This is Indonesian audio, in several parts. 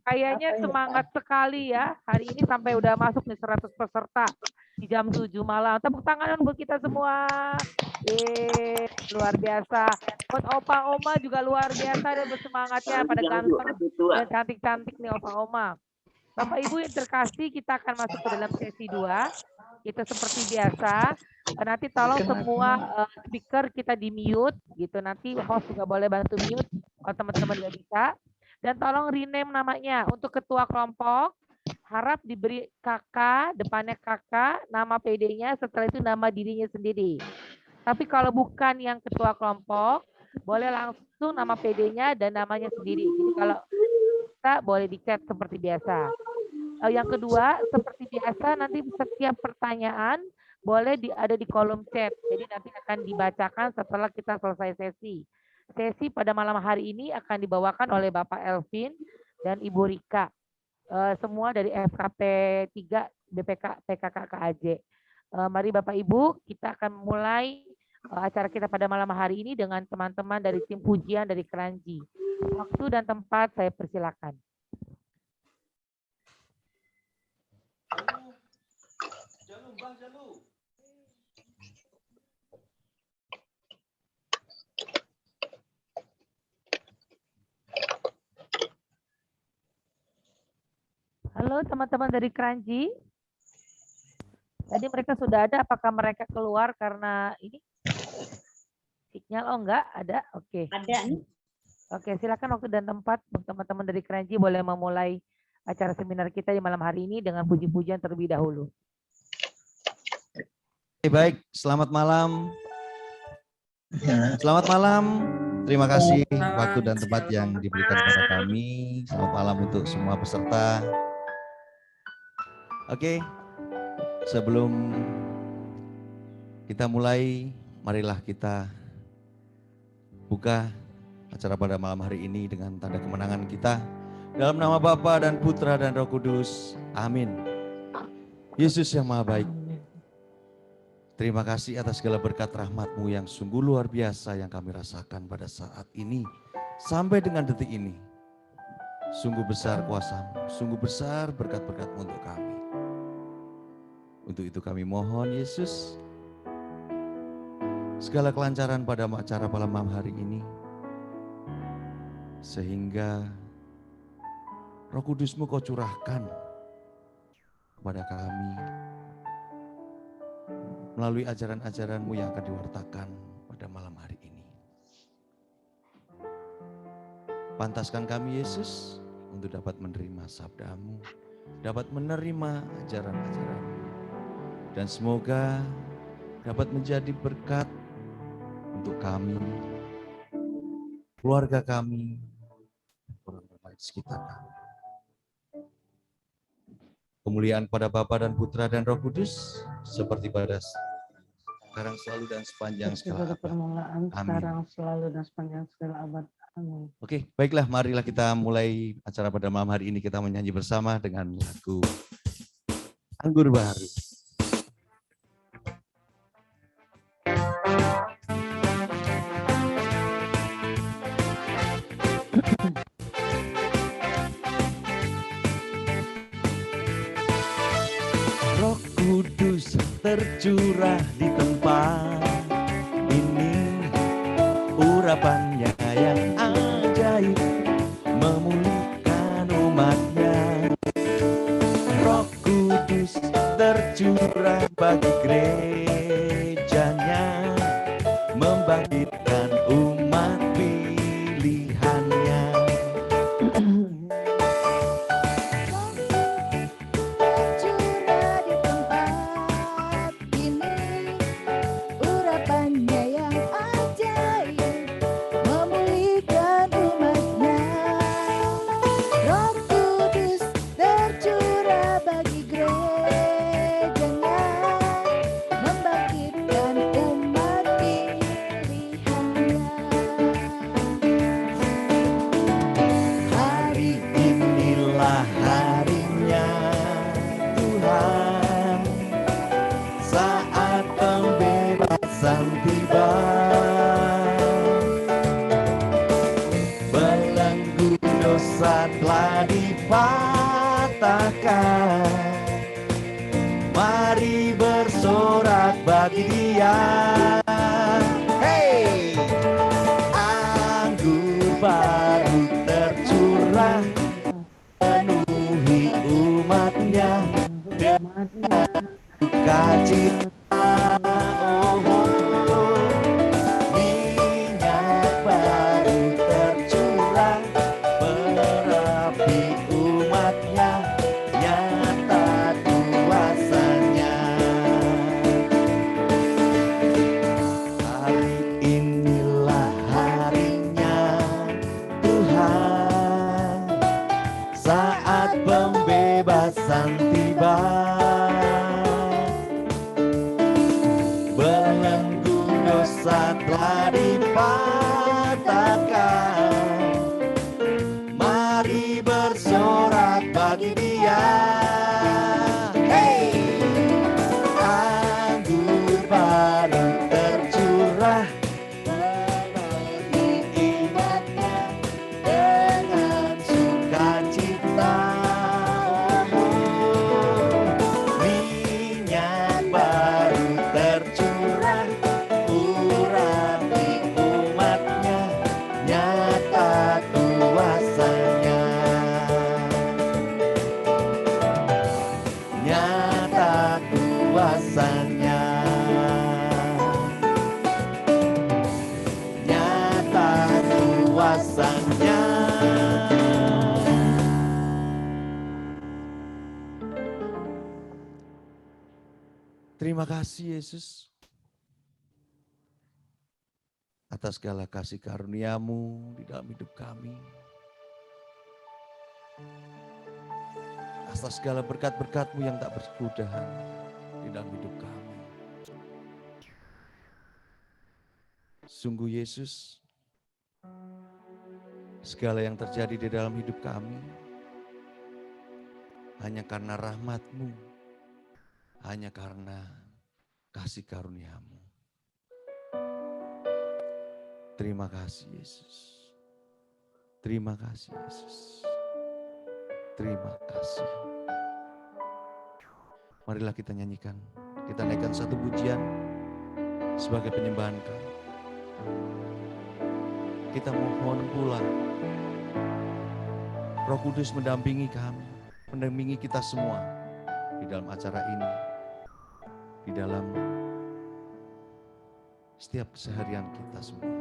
Kayaknya semangat sekali ya. Hari ini sampai udah masuk nih 100 peserta di jam 7 malam. Tepuk tangan buat kita semua. Luar biasa. Buat opa-oma juga luar biasa dan bersemangatnya pada ganteng dan cantik-cantik nih opa-oma. Bapak Ibu yang terkasih, kita akan masuk ke dalam sesi 2. Kita seperti biasa. Nanti tolong semua speaker kita di mute gitu. Nanti host juga boleh bantu mute kalau teman-teman nggak bisa. Dan tolong rename namanya untuk ketua kelompok. Harap diberi kakak, depannya kakak, nama PD-nya, setelah itu nama dirinya sendiri. Tapi kalau bukan yang ketua kelompok, boleh langsung nama PD-nya dan namanya sendiri. Jadi kalau kita boleh di-chat seperti biasa. Yang kedua, seperti biasa nanti setiap pertanyaan boleh ada di kolom chat. Jadi nanti akan dibacakan setelah kita selesai sesi. Sesi pada malam hari ini akan dibawakan oleh Bapak Elvin dan Ibu Rika. Semua dari FKP 3 BPK PKK KAJ. Mari Bapak Ibu, kita akan mulai acara kita pada malam hari ini dengan teman-teman dari tim pujian dari Keranji. Waktu dan tempat saya persilakan. Halo teman-teman dari Keranji. Tadi mereka sudah ada, apakah mereka keluar karena ini sinyal? Oh enggak, ada. Oke. Ada nih. Oke, silakan waktu dan tempat teman-teman dari Keranji boleh memulai acara seminar kita di malam hari ini dengan puji-pujian terlebih dahulu. Baik, selamat malam. Selamat malam. Terima kasih waktu dan tempat yang diberikan kepada kami. Selamat malam untuk semua peserta. Oke, sebelum kita mulai, marilah kita buka acara pada malam hari ini dengan tanda kemenangan kita. Dalam nama Bapa dan Putra dan Roh Kudus. Amin. Yesus yang Maha Baik, terima kasih atas segala berkat rahmat-Mu yang sungguh luar biasa yang kami rasakan pada saat ini. Sampai dengan detik ini. Sungguh besar kuasa-Mu, sungguh besar berkat-berkat-Mu untuk kami. Untuk itu kami mohon Yesus, segala kelancaran pada acara malam hari ini. Sehingga Roh Kudus-Mu Kau curahkan kepada kami melalui ajaran-ajaran-Mu yang akan diwartakan pada malam hari ini. Pantaskan kami Yesus untuk dapat menerima sabda-Mu, dapat menerima ajaran-ajaran-Mu, dan semoga dapat menjadi berkat untuk kami, keluarga kami, orang-orang di sekitar kami. Kemuliaan pada Bapa dan Putra dan Roh Kudus, seperti pada sekarang selalu dan sepanjang segala abad. Amin. Sekarang selalu dan sepanjang segala abad. Amin. Oke, baiklah, marilah kita mulai acara pada malam hari ini. Kita menyanyi bersama dengan lagu Anggur Baru. Roh Kudus tercurah di tempat ini, urapannya yang ajaib memulihkan umatnya. Roh Kudus tercurah bagi gerejanya, membangkitkan umat pilihannya. dosa telah dipatahkan. Mari bersorak bagi Dia. Hey, anggur baru tercurah penuhi umatnya dengan sukacita. Oh, minyak baru tercurah berapi umatnya, nyata kuasanya. Hari inilah harinya Tuhan, saat pembebasan tiba. Belenggu dosa telah dipatahkan. Mari bersorak bagi Dia. Hey, anggur baru tercurah penuhi umatnya dengan sukacita. Minyak baru tercurah urapi umatnya, nyata kuasanya. Nyata kuasanya. Nyata kuasanya. Terima kasih Yesus atas segala kasih karunia-Mu di dalam hidup kami. Atas segala berkat-berkat-Mu yang tak berkesudahan di dalam hidup kami. Sungguh Yesus, segala yang terjadi di dalam hidup kami hanya karena rahmat-Mu, hanya karena kasih karunia-Mu. Terima kasih Yesus. Terima kasih Yesus. Terima kasih. Marilah kita nyanyikan. Kita naikkan satu pujian sebagai penyembahan kami. Kita mohon pula Roh Kudus mendampingi kami, mendampingi kita semua di dalam acara ini, di dalam setiap keseharian kita semua.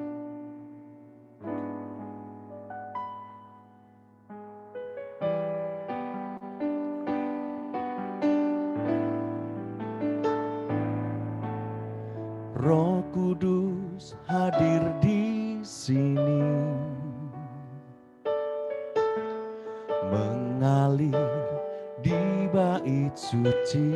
Roh Kudus hadir di sini, mengalir di bait suci.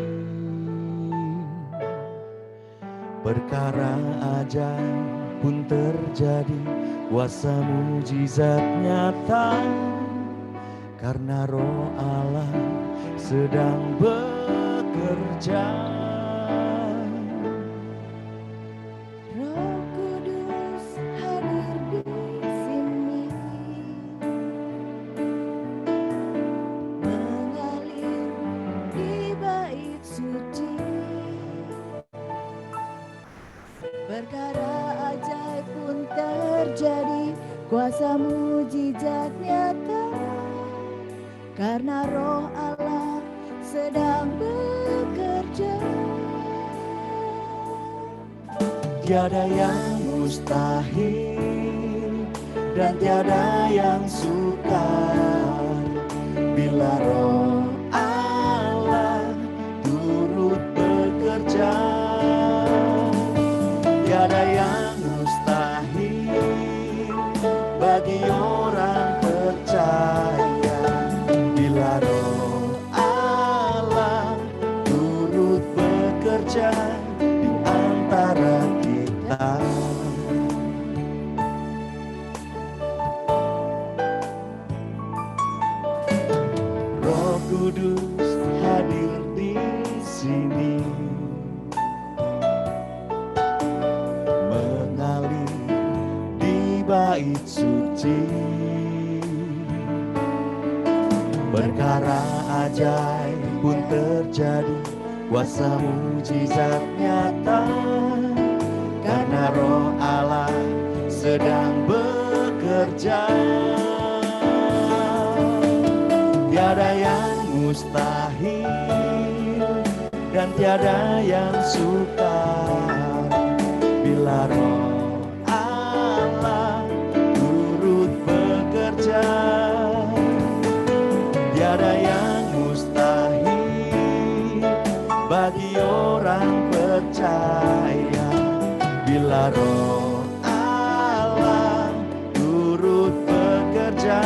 Perkara ajaib pun terjadi, kuasa mujizat nyata, karena Roh Allah sedang bekerja. Perkara ajaib pun terjadi, kuasa mujizat nyata, karena Roh Allah sedang bekerja. Tiada yang mustahil dan tiada yang sukar bila Roh Allah turut bekerja. Tiada yang mustahil bagi orang percaya bila Roh Allah turut bekerja di antara kita. Roh Kudus hadir di sini, mengalir di bait suci. Perkara ajaib pun terjadi, kuasa mujizat nyata, karena Roh Allah sedang bekerja. Tiada yang mustahil dan tiada yang sukar bila Roh Allah turut bekerja. Tiada yang mustahil bagi orang percaya bila Roh Allah turut bekerja.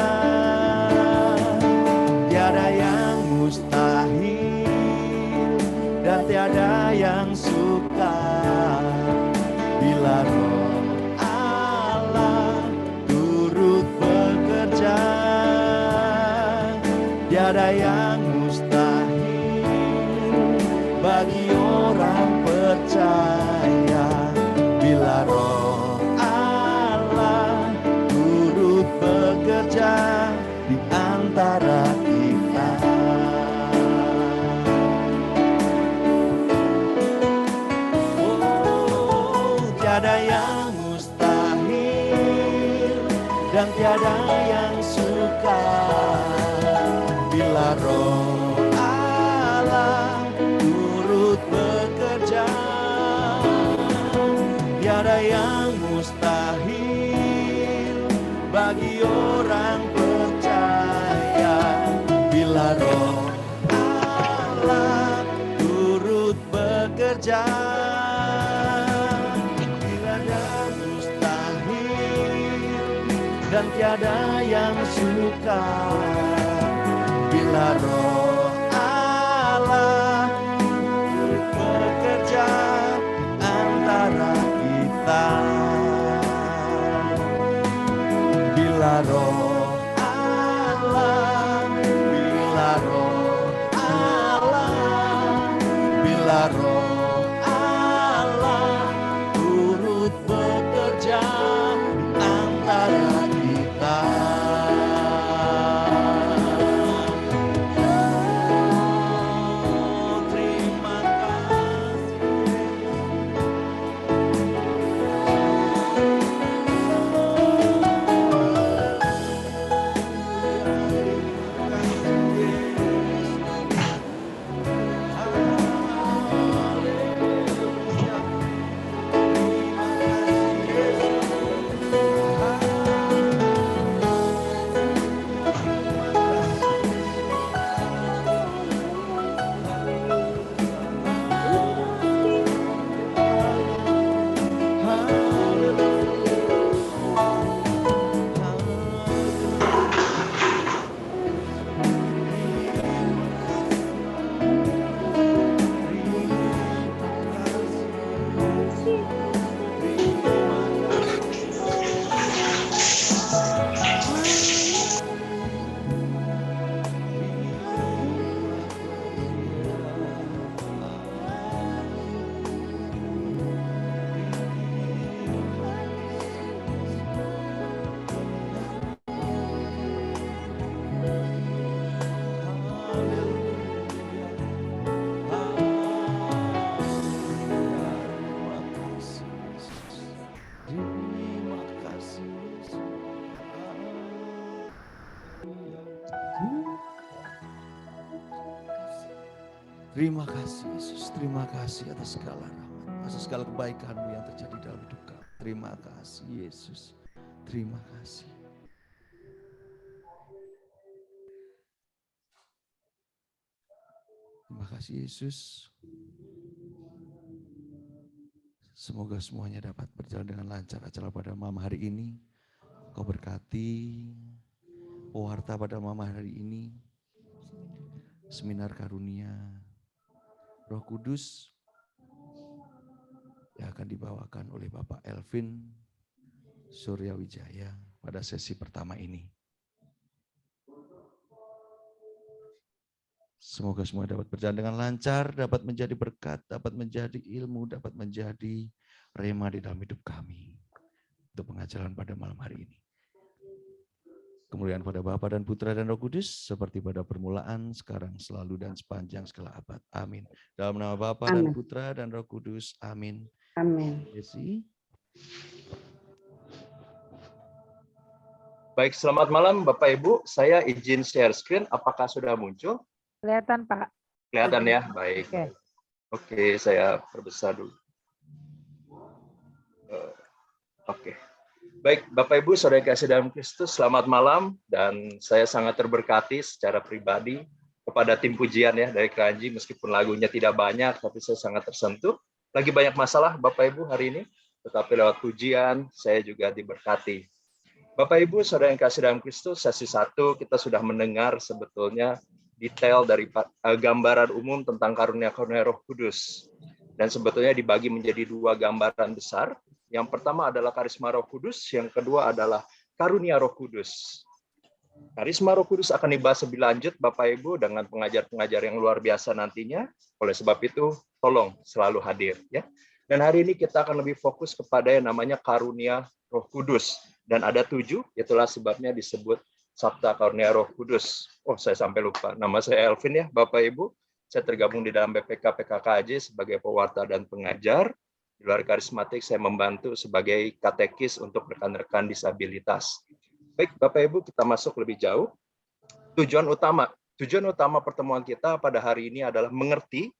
Tiada yang mustahil dan tiada yang sukar bila Roh Allah turut bekerja. Tiada yang mustahil bagi orang percaya bila Roh Allah turut bekerja di antara kita. Oh, tiada yang mustahil dan tiada yang sukar bila Roh Allah turut bekerja. Tiada yang mustahil bagi orang percaya bila Roh Allah turut bekerja. Tiada mustahil dan tiada yang sukar bila Roh Allah turut bekerja antara kita. Bila Roh Allah, bila Roh Allah, bila Roh Allah turut bekerja antara kita. Terima kasih Yesus, terima kasih atas segala rahmat, atas segala kebaikan-Mu yang terjadi dalam hidup kami. Terima kasih Yesus, terima kasih. Terima kasih Yesus. Semoga semuanya dapat berjalan dengan lancar acara pada malam hari ini. Kau berkati pewarta pada malam hari ini, seminar karunia Roh Kudus yang akan dibawakan oleh Bapak Elvin Suryawijaya pada sesi pertama ini. Semoga semua dapat berjalan dengan lancar, dapat menjadi berkat, dapat menjadi ilmu, dapat menjadi rema di dalam hidup kami untuk pengajaran pada malam hari ini. Kemuliaan pada Bapa dan Putra dan Roh Kudus, seperti pada permulaan, sekarang, selalu, dan sepanjang segala abad. Amin. Dalam nama Bapa dan Amin. Putra dan Roh Kudus. Amin. Amin. Yesi. Baik, selamat malam Bapak Ibu. Saya izin share screen. Apakah sudah muncul? Kelihatan, Pak. Kelihatan ya? Baik. Oke. Oke, saya perbesar dulu. Oke. Baik, Bapak Ibu, Saudara yang kasih dalam Kristus, selamat malam. Dan saya sangat terberkati secara pribadi kepada tim pujian ya dari Keranji, meskipun lagunya tidak banyak, tapi saya sangat tersentuh. Lagi banyak masalah Bapak Ibu hari ini, tetapi lewat pujian saya juga diberkati. Bapak Ibu, Saudara yang kasih dalam Kristus, sesi 1 kita sudah mendengar sebetulnya detail dari gambaran umum tentang karunia-karunia Roh Kudus. Dan sebetulnya dibagi menjadi 2 gambaran besar. Yang pertama adalah karisma Roh Kudus, yang kedua adalah karunia Roh Kudus. Karisma Roh Kudus akan dibahas lebih lanjut Bapak Ibu dengan pengajar-pengajar yang luar biasa nantinya. Oleh sebab itu, tolong selalu hadir ya. Dan hari ini kita akan lebih fokus kepada yang namanya karunia Roh Kudus. Dan ada 7, itulah sebabnya disebut Sabta Karunia Roh Kudus. Oh, saya sampai lupa. Nama saya Elvin ya, Bapak Ibu. Saya tergabung di dalam BPK PKKJ sebagai pewarta dan pengajar. Di luar karismatik, saya membantu sebagai katekis untuk rekan-rekan disabilitas. Baik, Bapak Ibu, kita masuk lebih jauh. Tujuan utama pertemuan kita pada hari ini adalah mengerti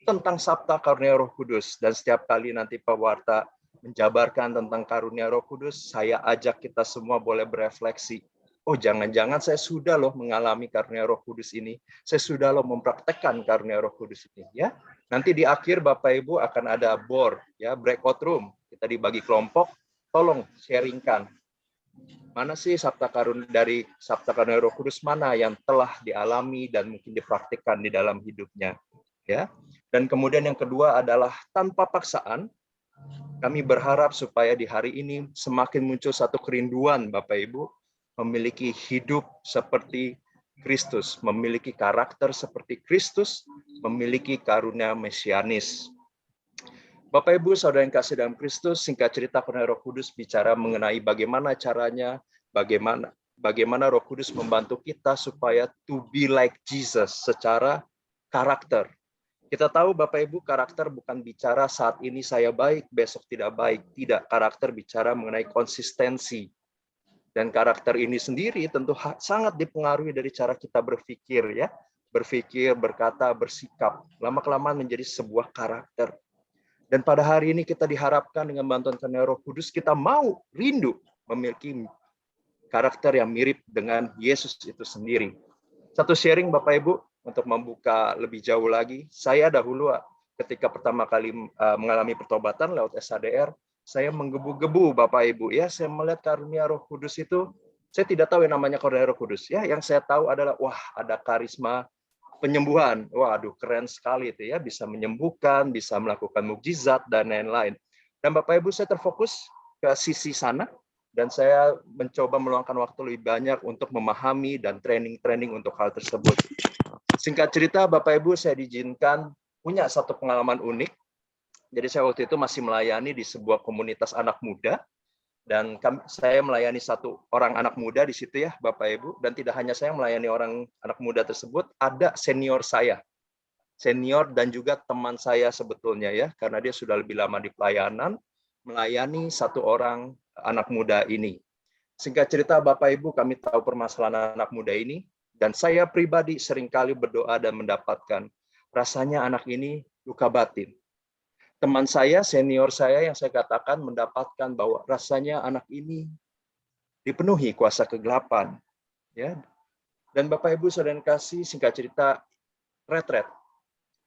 tentang Sabta Karunia Roh Kudus. Dan setiap kali nanti pewarta menjabarkan tentang karunia Roh Kudus, saya ajak kita semua boleh berefleksi. Oh, jangan-jangan saya sudah loh mengalami karunia Roh Kudus ini. Saya sudah loh mempraktekkan karunia Roh Kudus ini ya. Nanti di akhir Bapak Ibu akan ada board ya, breakout room. Kita dibagi kelompok, tolong sharingkan. Mana sih Sabta Karunia Roh Kudus mana yang telah dialami dan mungkin dipraktikkan di dalam hidupnya ya. Dan kemudian yang kedua adalah tanpa paksaan. Kami berharap supaya di hari ini semakin muncul satu kerinduan Bapak Ibu memiliki hidup seperti Kristus, memiliki karakter seperti Kristus, memiliki karunia mesianis. Bapak Ibu, Saudara yang kasih dalam Kristus, singkat cerita karunia Roh Kudus bicara mengenai bagaimana caranya, bagaimana Roh Kudus membantu kita supaya to be like Jesus secara karakter. Kita tahu Bapak Ibu, karakter bukan bicara saat ini saya baik, besok tidak baik. Tidak, karakter bicara mengenai konsistensi. Dan karakter ini sendiri tentu sangat dipengaruhi dari cara kita berpikir ya. Berpikir, berkata, bersikap. Lama-kelamaan menjadi sebuah karakter. Dan pada hari ini kita diharapkan dengan bantuan karunia Roh Kudus, kita mau rindu memiliki karakter yang mirip dengan Yesus itu sendiri. Satu sharing Bapak Ibu, untuk membuka lebih jauh lagi. Saya dahulu ketika pertama kali mengalami pertobatan lewat SADR, saya menggebu-gebu Bapak Ibu ya, saya melihat karunia Roh Kudus itu, saya tidak tahu yang namanya karunia Roh Kudus ya, yang saya tahu adalah wah ada karisma penyembuhan, waduh keren sekali itu ya, bisa menyembuhkan, bisa melakukan mukjizat dan lain-lain. Dan Bapak Ibu saya terfokus ke sisi sana dan saya mencoba meluangkan waktu lebih banyak untuk memahami dan training untuk hal tersebut. Singkat cerita Bapak Ibu saya diizinkan punya satu pengalaman unik. Jadi saya waktu itu masih melayani di sebuah komunitas anak muda dan saya melayani satu orang anak muda di situ ya Bapak Ibu, dan tidak hanya saya melayani orang anak muda tersebut, ada senior dan juga teman saya sebetulnya ya, karena dia sudah lebih lama di pelayanan melayani satu orang anak muda ini. Singkat cerita Bapak Ibu, kami tahu permasalahan anak muda ini dan saya pribadi seringkali berdoa dan mendapatkan rasanya anak ini luka batin. Teman saya, senior saya yang saya katakan mendapatkan bahwa rasanya anak ini dipenuhi kuasa kegelapan. Ya. Dan Bapak Ibu Saudara kasih, singkat cerita, retret.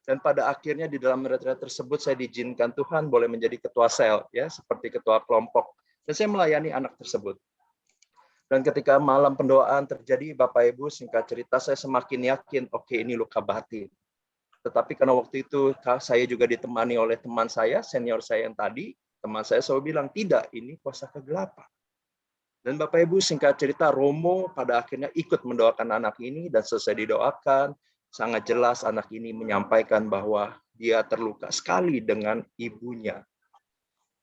Dan pada akhirnya di dalam retret tersebut saya diizinkan Tuhan boleh menjadi ketua sel, ya, seperti ketua kelompok. Dan saya melayani anak tersebut. Dan ketika malam pendoaan terjadi, Bapak Ibu singkat cerita, saya semakin yakin, oke ini luka batin. Tetapi karena waktu itu saya juga ditemani oleh teman saya, senior saya yang tadi, teman saya selalu bilang, tidak, ini kuasa kegelapan. Dan Bapak Ibu singkat cerita, Romo pada akhirnya ikut mendoakan anak ini, dan selesai didoakan, sangat jelas anak ini menyampaikan bahwa dia terluka sekali dengan ibunya.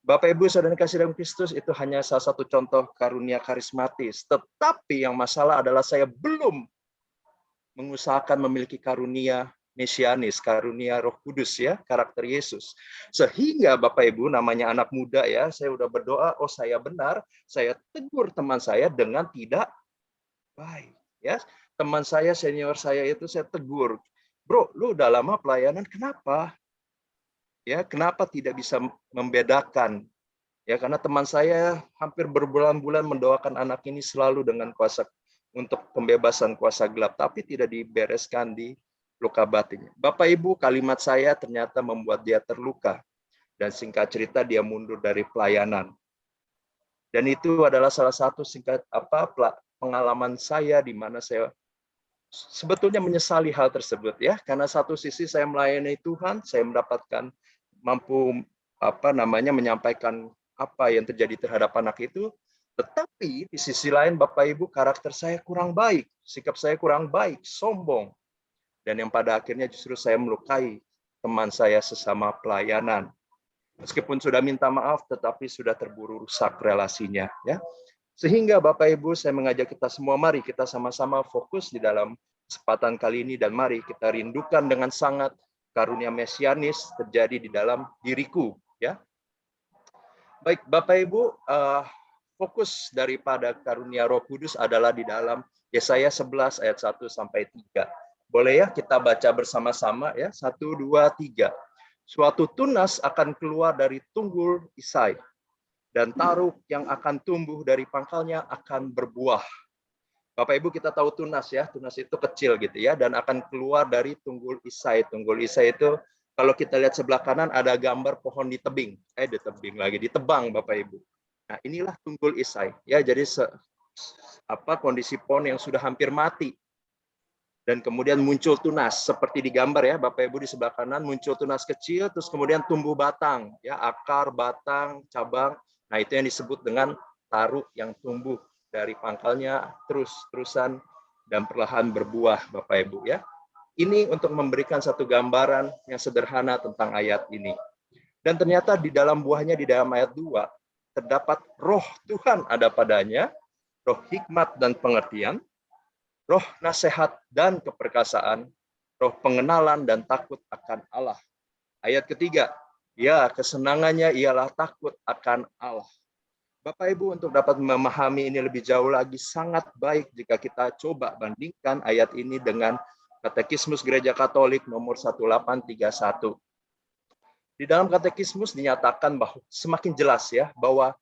Bapak Ibu Saudara kasih dalam Kristus, itu hanya salah satu contoh karunia karismatis. Tetapi yang masalah adalah saya belum mengusahakan memiliki karunia mesianis, karunia Roh Kudus ya, karakter Yesus. Sehingga Bapak Ibu namanya anak muda ya, saya udah berdoa, oh saya benar, saya tegur teman saya dengan tidak baik ya. Teman saya, senior saya itu saya tegur, bro, lu udah lama pelayanan, kenapa? Ya, kenapa tidak bisa membedakan? Ya, karena teman saya hampir berbulan-bulan mendoakan anak ini selalu dengan kuasa untuk pembebasan kuasa gelap, tapi tidak dibereskan di luka batinnya. Bapak Ibu, kalimat saya ternyata membuat dia terluka. Dan singkat cerita dia mundur dari pelayanan. Dan itu adalah salah satu pengalaman saya di mana saya sebetulnya menyesali hal tersebut ya, karena satu sisi saya melayani Tuhan, saya mendapatkan mampu menyampaikan apa yang terjadi terhadap anak itu, tetapi di sisi lain Bapak Ibu karakter saya kurang baik, sikap saya kurang baik, sombong, dan yang pada akhirnya justru saya melukai teman saya sesama pelayanan. Meskipun sudah minta maaf, tetapi sudah terburu rusak relasinya ya. Sehingga Bapak Ibu saya mengajak kita semua, mari kita sama-sama fokus di dalam kesempatan kali ini dan mari kita rindukan dengan sangat karunia mesianis terjadi di dalam diriku ya. Baik Bapak Ibu, fokus daripada karunia Roh Kudus adalah di dalam Yesaya 11 ayat 1 sampai 3. Boleh ya kita baca bersama-sama ya. 1 2 3. Suatu tunas akan keluar dari tunggul Isai, dan taruk yang akan tumbuh dari pangkalnya akan berbuah. Bapak Ibu kita tahu tunas ya, tunas itu kecil gitu ya, dan akan keluar dari tunggul Isai. Tunggul Isai itu kalau kita lihat sebelah kanan ada gambar pohon ditebing, ditebang Bapak Ibu. Nah inilah tunggul Isai ya, jadi kondisi pohon yang sudah hampir mati. Dan kemudian muncul tunas seperti di gambar ya Bapak Ibu di sebelah kanan, muncul tunas kecil, terus kemudian tumbuh batang ya, akar, batang, cabang. Nah itu yang disebut dengan taruk yang tumbuh dari pangkalnya terus-terusan dan perlahan berbuah Bapak Ibu ya. Ini untuk memberikan satu gambaran yang sederhana tentang ayat ini. Dan ternyata di dalam buahnya di dalam ayat 2 terdapat roh Tuhan ada padanya, roh hikmat dan pengertian, roh nasihat dan keperkasaan, roh pengenalan dan takut akan Allah. Ayat ketiga, ya kesenangannya ialah takut akan Allah. Bapak Ibu untuk dapat memahami ini lebih jauh lagi sangat baik jika kita coba bandingkan ayat ini dengan Katekismus Gereja Katolik nomor 1831. Di dalam Katekismus dinyatakan bahwa semakin jelas ya bahwa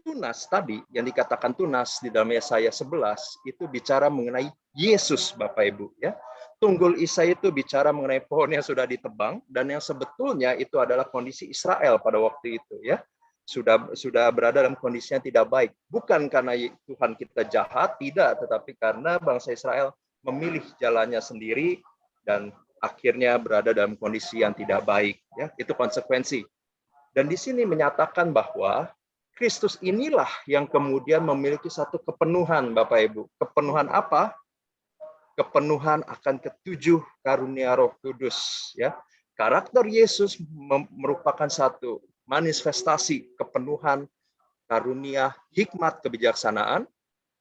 tunas tadi yang dikatakan tunas di dalam Yesaya 11 itu bicara mengenai Yesus Bapak Ibu ya. Tunggul Isai itu bicara mengenai pohon yang sudah ditebang dan yang sebetulnya itu adalah kondisi Israel pada waktu itu ya. Sudah berada dalam kondisi yang tidak baik. Bukan karena Tuhan kita jahat, tidak, tetapi karena bangsa Israel memilih jalannya sendiri dan akhirnya berada dalam kondisi yang tidak baik. Ya, itu konsekuensi. Dan di sini menyatakan bahwa Kristus inilah yang kemudian memiliki satu kepenuhan, Bapak Ibu. Kepenuhan apa? Kepenuhan akan ketujuh karunia Roh Kudus. Ya, karakter Yesus merupakan satu manifestasi kepenuhan karunia hikmat kebijaksanaan,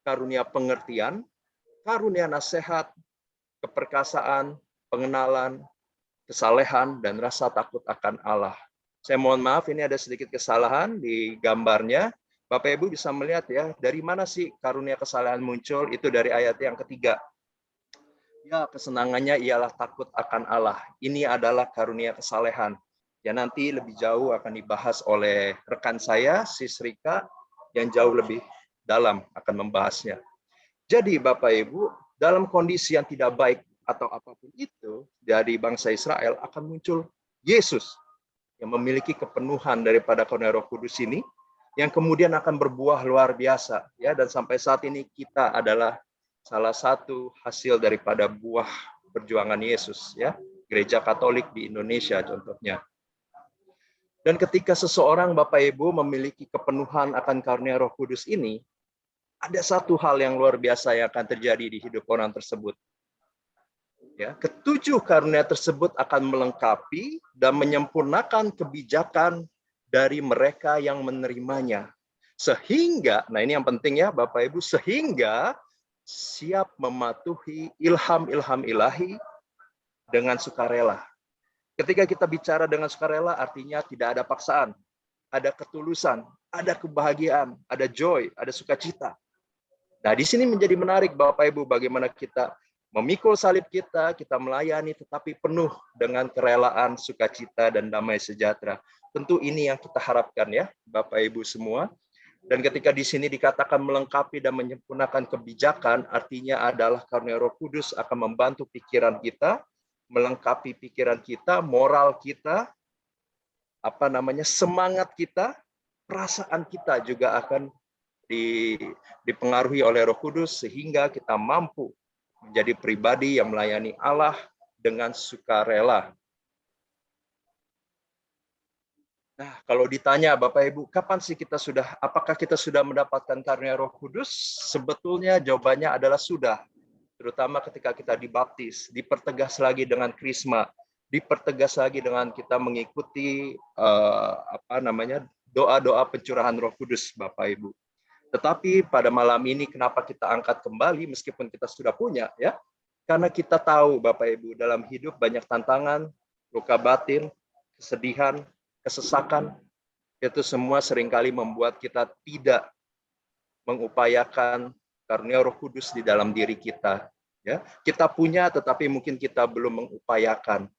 karunia pengertian, karunia nasihat, keperkasaan, pengenalan, kesalehan, dan rasa takut akan Allah. Saya mohon maaf, ini ada sedikit kesalahan di gambarnya. Bapak Ibu bisa melihat ya, dari mana sih karunia kesalehan muncul? Itu dari ayat yang ketiga. Ya, kesenangannya ialah takut akan Allah. Ini adalah karunia kesalehan. Ya nanti lebih jauh akan dibahas oleh rekan saya, Sis Rika, yang jauh lebih dalam akan membahasnya. Jadi Bapak Ibu, dalam kondisi yang tidak baik atau apapun itu, dari bangsa Israel akan muncul Yesus yang memiliki kepenuhan daripada karunia Roh Kudus ini, yang kemudian akan berbuah luar biasa. Ya, dan sampai saat ini kita adalah salah satu hasil daripada buah perjuangan Yesus. Ya, Gereja Katolik di Indonesia contohnya. Dan ketika seseorang Bapak Ibu memiliki kepenuhan akan karunia Roh Kudus ini, ada satu hal yang luar biasa yang akan terjadi di hidup orang tersebut. Ya, ketujuh karunia tersebut akan melengkapi dan menyempurnakan kebijakan dari mereka yang menerimanya. Sehingga, nah ini yang penting ya Bapak Ibu, sehingga siap mematuhi ilham-ilham ilahi dengan sukarela. Ketika kita bicara dengan sukarela, artinya tidak ada paksaan, ada ketulusan, ada kebahagiaan, ada joy, ada sukacita. Nah, di sini menjadi menarik Bapak Ibu, bagaimana kita memikul salib kita melayani, tetapi penuh dengan kerelaan, sukacita, dan damai sejahtera. Tentu ini yang kita harapkan ya, Bapak Ibu semua. Dan ketika di sini dikatakan melengkapi dan menyempurnakan kebijakan, artinya adalah karunia Roh Kudus akan membantu pikiran kita, melengkapi pikiran kita, moral kita, semangat kita, perasaan kita juga akan dipengaruhi oleh Roh Kudus sehingga kita mampu menjadi pribadi yang melayani Allah dengan sukarela. Nah, kalau ditanya Bapak Ibu, apakah kita sudah mendapatkan karunia Roh Kudus? Sebetulnya jawabannya adalah sudah. Terutama ketika kita dibaptis, dipertegas lagi dengan krisma, dipertegas lagi dengan kita mengikuti doa-doa pencurahan Roh Kudus, Bapak Ibu. Tetapi pada malam ini kenapa kita angkat kembali meskipun kita sudah punya ya? Karena kita tahu Bapak Ibu dalam hidup banyak tantangan, luka batin, kesedihan, kesesakan, itu semua seringkali membuat kita tidak mengupayakan karunia Roh Kudus di dalam diri kita. Ya, kita punya tetapi mungkin kita belum mengupayakan.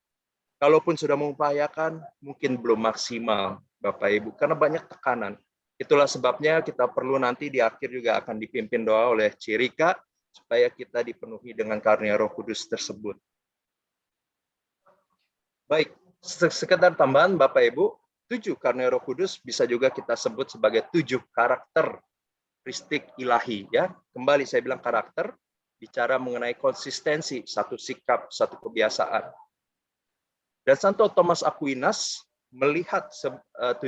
Kalaupun sudah mengupayakan, mungkin belum maksimal, Bapak Ibu, karena banyak tekanan. Itulah sebabnya kita perlu nanti di akhir juga akan dipimpin doa oleh Cirika, supaya kita dipenuhi dengan karunia Roh Kudus tersebut. Baik, sekedar tambahan Bapak Ibu, 7 karunia Roh Kudus bisa juga kita sebut sebagai 7 karakteristik ilahi. Ya, kembali saya bilang karakter, bicara mengenai konsistensi, satu sikap, satu kebiasaan. Dan Santo Thomas Aquinas melihat 7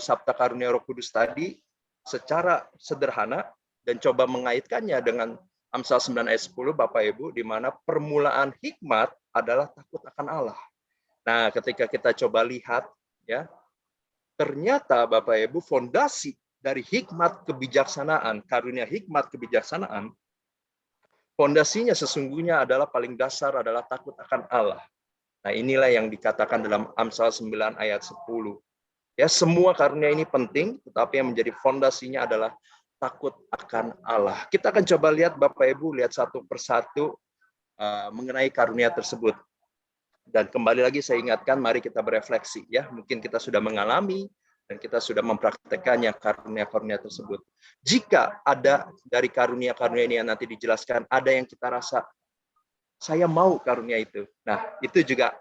sabta karunia Roh Kudus tadi secara sederhana dan coba mengaitkannya dengan Amsal 9 ayat 10 Bapak Ibu, di mana permulaan hikmat adalah takut akan Allah. Nah, ketika kita coba lihat ya, ternyata Bapak Ibu fondasi dari hikmat kebijaksanaan, karunia hikmat kebijaksanaan, fondasinya sesungguhnya adalah paling dasar adalah takut akan Allah. Nah, inilah yang dikatakan dalam Amsal 9 ayat 10. Ya, semua karunia ini penting, tetapi yang menjadi fondasinya adalah takut akan Allah. Kita akan coba lihat Bapak Ibu, lihat satu persatu mengenai karunia tersebut. Dan kembali lagi saya ingatkan, mari kita berefleksi ya. Mungkin kita sudah mengalami dan kita sudah mempraktekannya karunia-karunia tersebut. Jika ada dari karunia-karunia ini yang nanti dijelaskan, ada yang kita rasa saya mau karunia itu. Nah, itu juga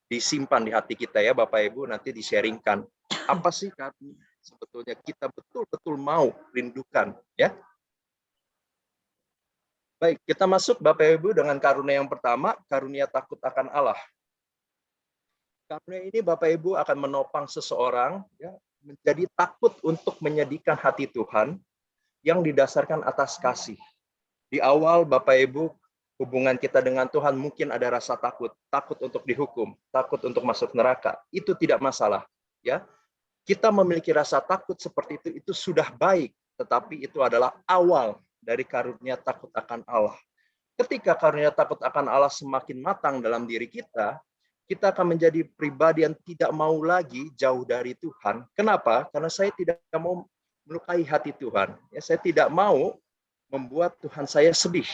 disimpan di hati kita ya Bapak Ibu, nanti di-sharingkan. Apa sih karunia sebetulnya kita betul-betul mau rindukan ya? Baik, kita masuk Bapak Ibu dengan karunia yang pertama, karunia takut akan Allah. Karunia ini Bapak Ibu akan menopang seseorang ya, menjadi takut untuk menyedihkan hati Tuhan yang didasarkan atas kasih. Di awal Bapak Ibu, hubungan kita dengan Tuhan mungkin ada rasa takut, takut untuk dihukum, takut untuk masuk neraka. Itu tidak masalah, ya. Kita memiliki rasa takut seperti itu sudah baik, tetapi itu adalah awal dari karunia takut akan Allah. Ketika karunia takut akan Allah semakin matang dalam diri kita akan menjadi pribadi yang tidak mau lagi jauh dari Tuhan. Kenapa? Karena saya tidak mau melukai hati Tuhan. Ya, saya tidak mau membuat Tuhan saya sedih.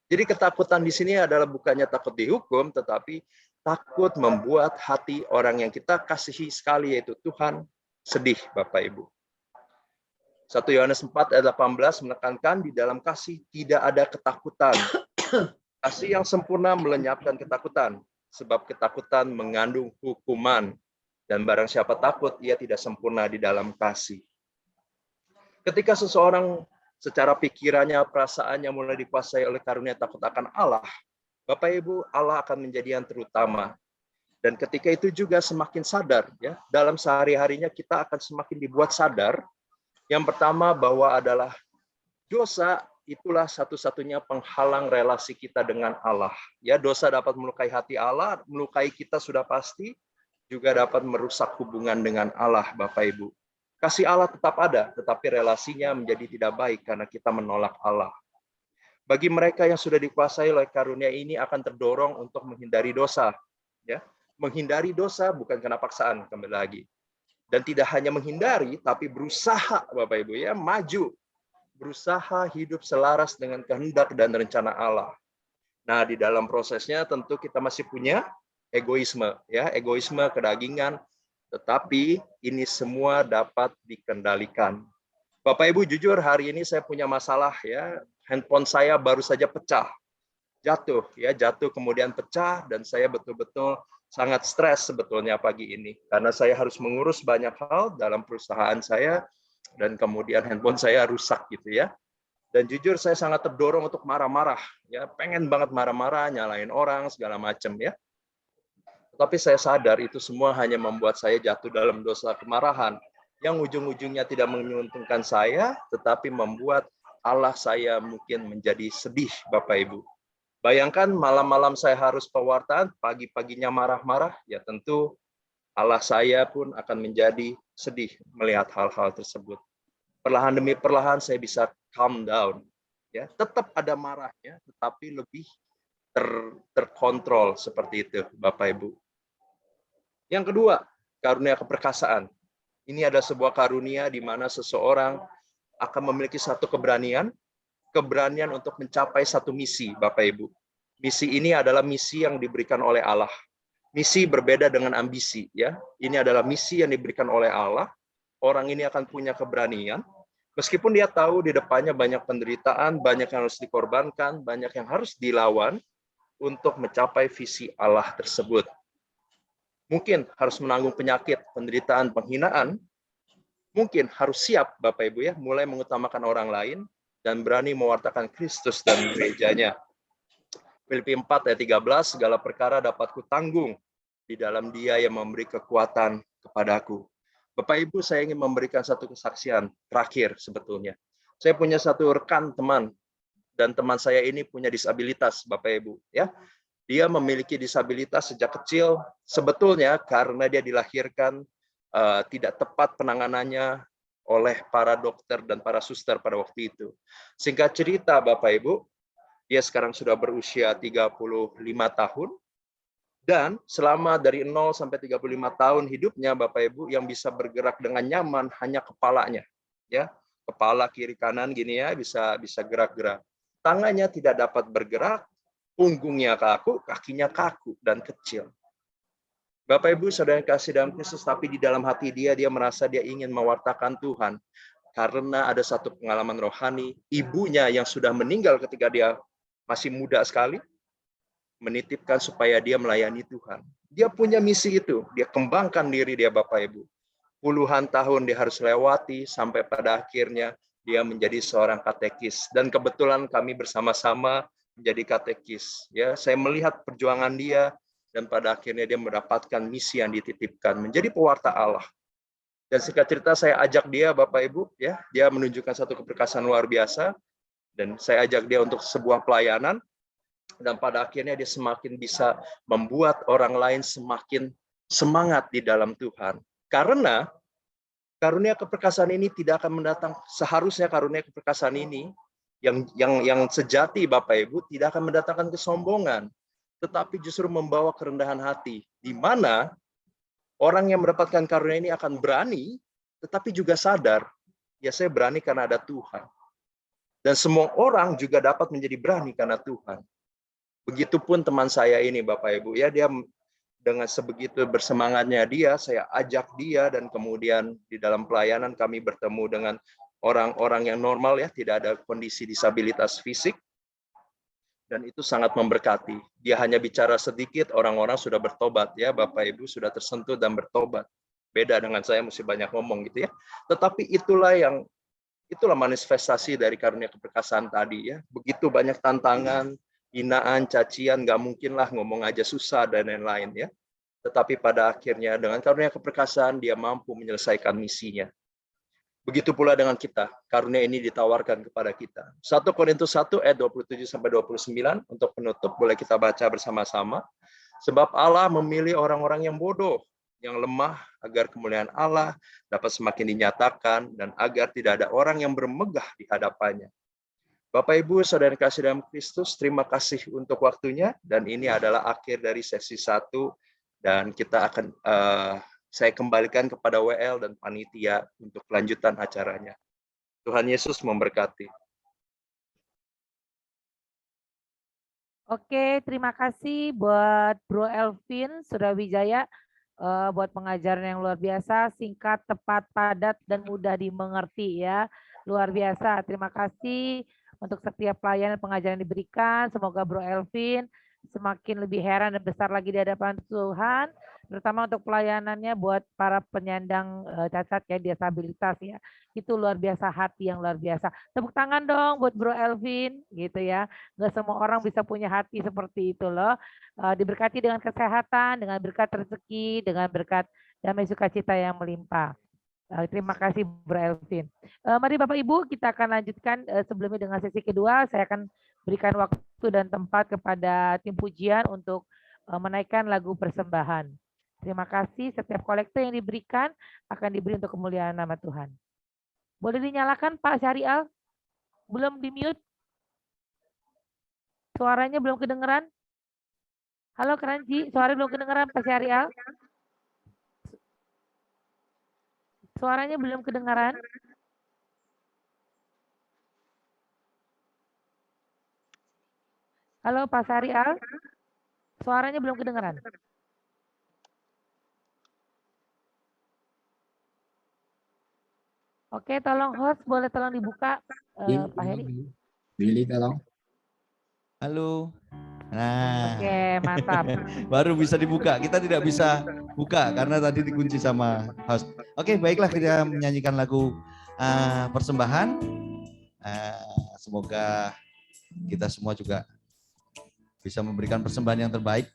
Jadi ketakutan di sini adalah bukannya takut dihukum, tetapi takut membuat hati orang yang kita kasihi sekali, yaitu Tuhan, sedih, Bapak Ibu. 1 Yohanes 4 ayat 18 menekankan di dalam kasih tidak ada ketakutan. Kasih yang sempurna melenyapkan ketakutan, sebab ketakutan mengandung hukuman. Dan barang siapa takut, ia tidak sempurna di dalam kasih. Ketika seseorang secara pikirannya, perasaannya mulai dikuasai oleh karunia takut akan Allah, Bapak Ibu, Allah akan menjadi yang terutama. Dan ketika itu juga semakin sadar, ya, dalam sehari-harinya kita akan semakin dibuat sadar. Yang pertama bahwa adalah dosa itulah satu-satunya penghalang relasi kita dengan Allah. Ya, dosa dapat melukai hati Allah, melukai kita sudah pasti, juga dapat merusak hubungan dengan Allah, Bapak Ibu. Kasih Allah tetap ada, tetapi relasinya menjadi tidak baik karena kita menolak Allah. Bagi mereka yang sudah dikuasai oleh karunia ini akan terdorong untuk menghindari dosa. Ya, menghindari dosa bukan karena paksaan, kembali lagi. Dan tidak hanya menghindari, tapi berusaha, Bapak Ibu, ya, maju. Berusaha hidup selaras dengan kehendak dan rencana Allah. Nah, di dalam prosesnya tentu kita masih punya egoisme, ya, egoisme, kedagingan, tetapi ini semua dapat dikendalikan. Bapak Ibu, jujur hari ini saya punya masalah, ya, handphone saya baru saja pecah, jatuh, ya, jatuh kemudian pecah, dan saya betul-betul sangat stres sebetulnya pagi ini karena saya harus mengurus banyak hal dalam perusahaan saya dan kemudian handphone saya rusak gitu ya. Dan jujur saya sangat terdorong untuk marah-marah, ya, pengen banget marah-marah, nyalain orang segala macam ya. Tetapi saya sadar itu semua hanya membuat saya jatuh dalam dosa kemarahan yang ujung-ujungnya tidak menguntungkan saya, tetapi membuat Allah saya mungkin menjadi sedih, Bapak Ibu. Bayangkan malam-malam saya harus pewartaan, pagi-paginya marah-marah, ya tentu Allah saya pun akan menjadi sedih melihat hal-hal tersebut. Perlahan demi perlahan saya bisa calm down, ya, tetap ada marahnya, tetapi lebih terkontrol seperti itu, Bapak Ibu. Yang kedua, karunia keperkasaan. Ini ada sebuah karunia di mana seseorang akan memiliki satu keberanian untuk mencapai satu misi, Bapak Ibu. Misi ini adalah misi yang diberikan oleh Allah. Misi berbeda dengan ambisi, ya. Ini adalah misi yang diberikan oleh Allah. Orang ini akan punya keberanian, meskipun dia tahu di depannya banyak penderitaan, banyak yang harus dikorbankan, banyak yang harus dilawan untuk mencapai visi Allah tersebut. Mungkin harus menanggung penyakit, penderitaan, penghinaan. Mungkin harus siap, Bapak Ibu, ya, mulai mengutamakan orang lain dan berani mewartakan Kristus dan gerejanya. Filipi 4 ayat 13, segala perkara dapat kutanggung di dalam Dia yang memberi kekuatan kepadaku. Bapak Ibu, saya ingin memberikan satu kesaksian terakhir sebetulnya. Saya punya satu rekan teman, dan teman saya ini punya disabilitas, Bapak Ibu, ya. Dia memiliki disabilitas sejak kecil, sebetulnya karena dia dilahirkan tidak tepat penanganannya oleh para dokter dan para suster pada waktu itu. Singkat cerita, Bapak Ibu, dia sekarang sudah berusia 35 tahun, dan selama dari 0 sampai 35 tahun hidupnya, Bapak Ibu, yang bisa bergerak dengan nyaman hanya kepalanya, ya, kepala kiri kanan gini ya, bisa gerak-gerak. Tangannya tidak dapat bergerak, punggungnya kaku, kakinya kaku dan kecil. Bapak Ibu, saudara yang kasih dalam Kristus, tapi di dalam hati dia merasa dia ingin mewartakan Tuhan karena ada satu pengalaman rohani. Ibunya yang sudah meninggal ketika dia masih muda sekali menitipkan supaya dia melayani Tuhan. Dia punya misi itu, dia kembangkan diri dia, Bapak Ibu. Puluhan tahun dia harus lewati sampai pada akhirnya dia menjadi seorang katekis, dan kebetulan kami bersama-sama menjadi katekis. Ya, saya melihat perjuangan dia, dan pada akhirnya dia mendapatkan misi yang dititipkan menjadi pewarta Allah. Dan singkat cerita saya ajak dia, Bapak Ibu, ya, dia menunjukkan satu keperkasaan luar biasa, dan saya ajak dia untuk sebuah pelayanan. Dan pada akhirnya dia semakin bisa membuat orang lain semakin semangat di dalam Tuhan. Karena karunia keperkasaan ini tidak akan mendatang, seharusnya karunia keperkasaan ini yang sejati, Bapak Ibu, tidak akan mendatangkan kesombongan, tetapi justru membawa kerendahan hati, di mana orang yang mendapatkan karunia ini akan berani, tetapi juga sadar, ya saya berani karena ada Tuhan. Dan semua orang juga dapat menjadi berani karena Tuhan. Begitupun teman saya ini, Bapak Ibu, ya, dia dengan sebegitu bersemangatnya dia, saya ajak dia, dan kemudian di dalam pelayanan kami bertemu dengan orang-orang yang normal, ya, tidak ada kondisi disabilitas fisik, dan itu sangat memberkati. Dia hanya bicara sedikit, orang-orang sudah bertobat, ya, Bapak Ibu, sudah tersentuh dan bertobat. Beda dengan saya mesti banyak ngomong gitu ya. Tetapi itulah manifestasi dari karunia keperkasaan tadi, ya. Begitu banyak tantangan, hinaan, cacian, nggak mungkin lah ngomong aja susah dan lain-lain, ya. Tetapi pada akhirnya dengan karunia keperkasaan dia mampu menyelesaikan misinya. Begitu pula dengan kita, karunia ini ditawarkan kepada kita. 1 Korintus 1 ayat 27-29 untuk penutup boleh kita baca bersama-sama. Sebab Allah memilih orang-orang yang bodoh, yang lemah, agar kemuliaan Allah dapat semakin dinyatakan, dan agar tidak ada orang yang bermegah di hadapannya. Bapak, Ibu, Saudara kasih dalam Kristus, terima kasih untuk waktunya, dan ini adalah akhir dari sesi 1, dan kita akan saya kembalikan kepada WL dan panitia untuk kelanjutan acaranya. Tuhan Yesus memberkati. Oke, terima kasih buat Bro Elvin Suryawijaya buat pengajaran yang luar biasa, singkat, tepat, padat, dan mudah dimengerti ya. Luar biasa. Terima kasih untuk setiap pelayanan pengajaran yang diberikan. Semoga Bro Elvin semakin lebih heran dan besar lagi di hadapan Tuhan, terutama untuk pelayanannya buat para penyandang cacat ya, disabilitas ya. Itu luar biasa, hati yang luar biasa. Tepuk tangan dong buat Bro Elvin gitu ya. Nggak semua orang bisa punya hati seperti itu loh. Diberkati dengan kesehatan, dengan berkat rezeki, dengan berkat damai sukacita yang melimpah. Terima kasih Bro Elvin. Mari Bapak Ibu, kita akan lanjutkan sebelumnya dengan sesi kedua. Saya akan berikan waktu dan tempat kepada tim pujian untuk menaikkan lagu persembahan. Terima kasih. Setiap kolektor yang diberikan akan diberi untuk kemuliaan nama Tuhan. Boleh dinyalakan Pak Syarial? Belum di-mute? Suaranya belum kedengeran? Halo Keranji, suaranya belum kedengeran Pak Syarial? Suaranya belum kedengaran? Halo Pak Syarial, suaranya belum kedengaran. Oke, tolong host, boleh tolong dibuka Pak Heri. Billy tolong. Halo. Nah, Oke, mantap. baru bisa dibuka. Kita tidak bisa buka karena tadi dikunci sama host. Oke, baiklah, kita menyanyikan lagu persembahan. Semoga kita semua juga bisa memberikan persembahan yang terbaik.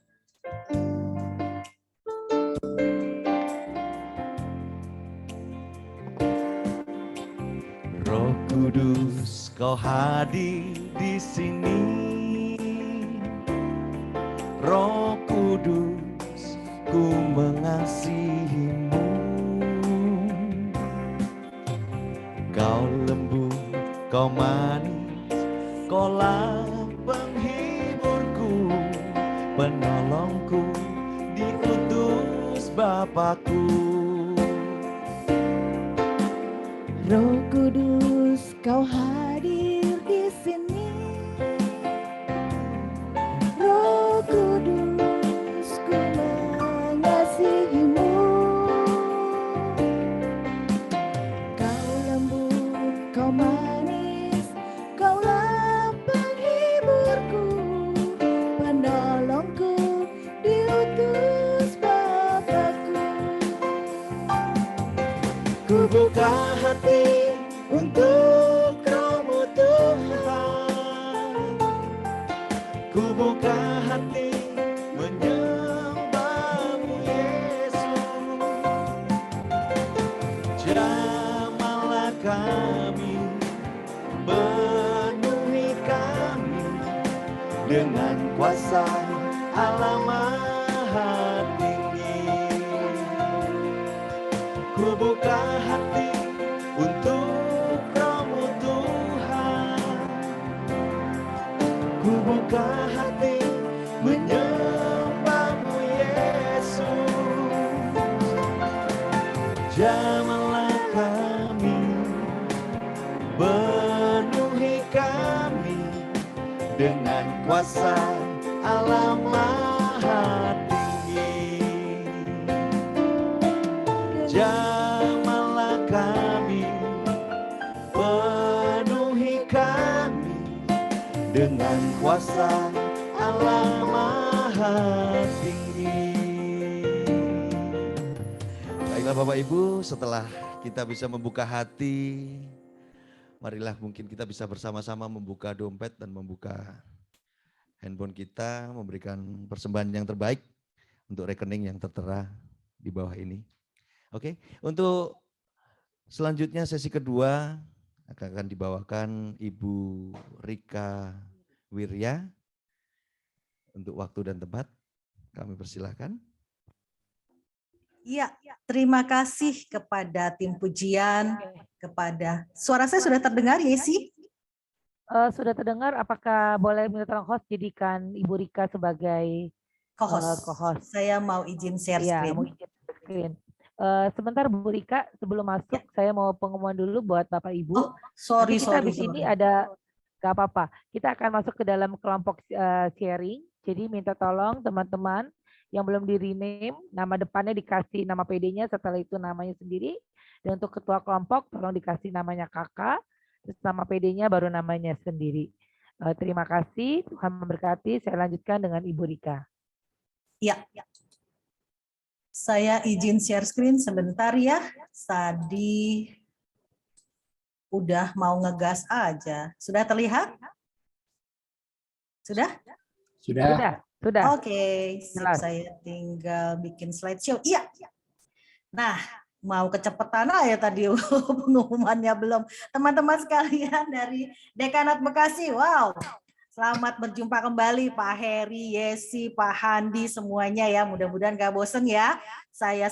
Roh Kudus, Kau hadir di sini. Roh Kudus, ku mengasihimu. Kau lembut, Kau manis, Kaulah penghiburku, penolongku, diutus Bapakku. Roh Kudus, Kau hadir di sini. Roh Kudus, ku mengasihimu. Kau lembut, Kau manis, Kaulah penghiburku, penolongku, diutus Bapakku. Ku buka hati untuk Roh-Mu Tuhan. Ku buka hati menyembah-Mu Yesus. Jamahlah kami, penuhi kami dengan kuasa Allah Maha Tinggi. Ku buka hati untuk Roh-Mu Tuhan. Ku buka hati menyembah-Mu Yesus. Jamahlah kami, penuhi kami dengan kuasa Allah Maha Tinggi. Jamahlah kami, penuhi kami dengan kuasa Allah Maha Tinggi. Baiklah Bapak Ibu, setelah kita bisa membuka hati, marilah mungkin kita bisa bersama-sama membuka dompet dan membuka handphone kita, memberikan persembahan yang terbaik untuk rekening yang tertera di bawah ini. Oke, untuk selanjutnya sesi kedua akan dibawakan Ibu Rika Wirya. Untuk waktu dan tempat kami persilahkan. Iya, terima kasih kepada tim pujian, kepada suara saya sudah terdengar, Yesi? Sudah terdengar, apakah boleh minta tolong host jadikan Ibu Rika sebagai Co-host. co-host? Saya mau izin share Iya, screen. mau izin screen. Sebentar Bu Rika, sebelum masuk saya mau pengumuman dulu buat Bapak Ibu. Oh, sorry, Nanti kita sorry, di sini sorry. ada, nggak apa-apa. Kita akan masuk ke dalam kelompok sharing. Jadi minta tolong teman-teman yang belum di rename, nama depannya dikasih nama PD-nya, setelah itu namanya sendiri. Dan untuk ketua kelompok, tolong dikasih namanya kakak, terus nama PD-nya baru namanya sendiri. Terima kasih, Tuhan memberkati. Saya lanjutkan dengan Ibu Rika. Ya, saya izin share screen sebentar ya. Tadi udah mau ngegas aja. Sudah terlihat? Sudah? Sudah. Oke, sip, Jelas. saya tinggal bikin slideshow. Iya. Nah, mau kecepatan aja tadi pengumumannya belum. Teman-teman sekalian dari Dekanat Bekasi, wow. Selamat berjumpa kembali Pak Heri, Yesi, Pak Handi, semuanya ya. Mudah-mudahan gak bosen ya. Saya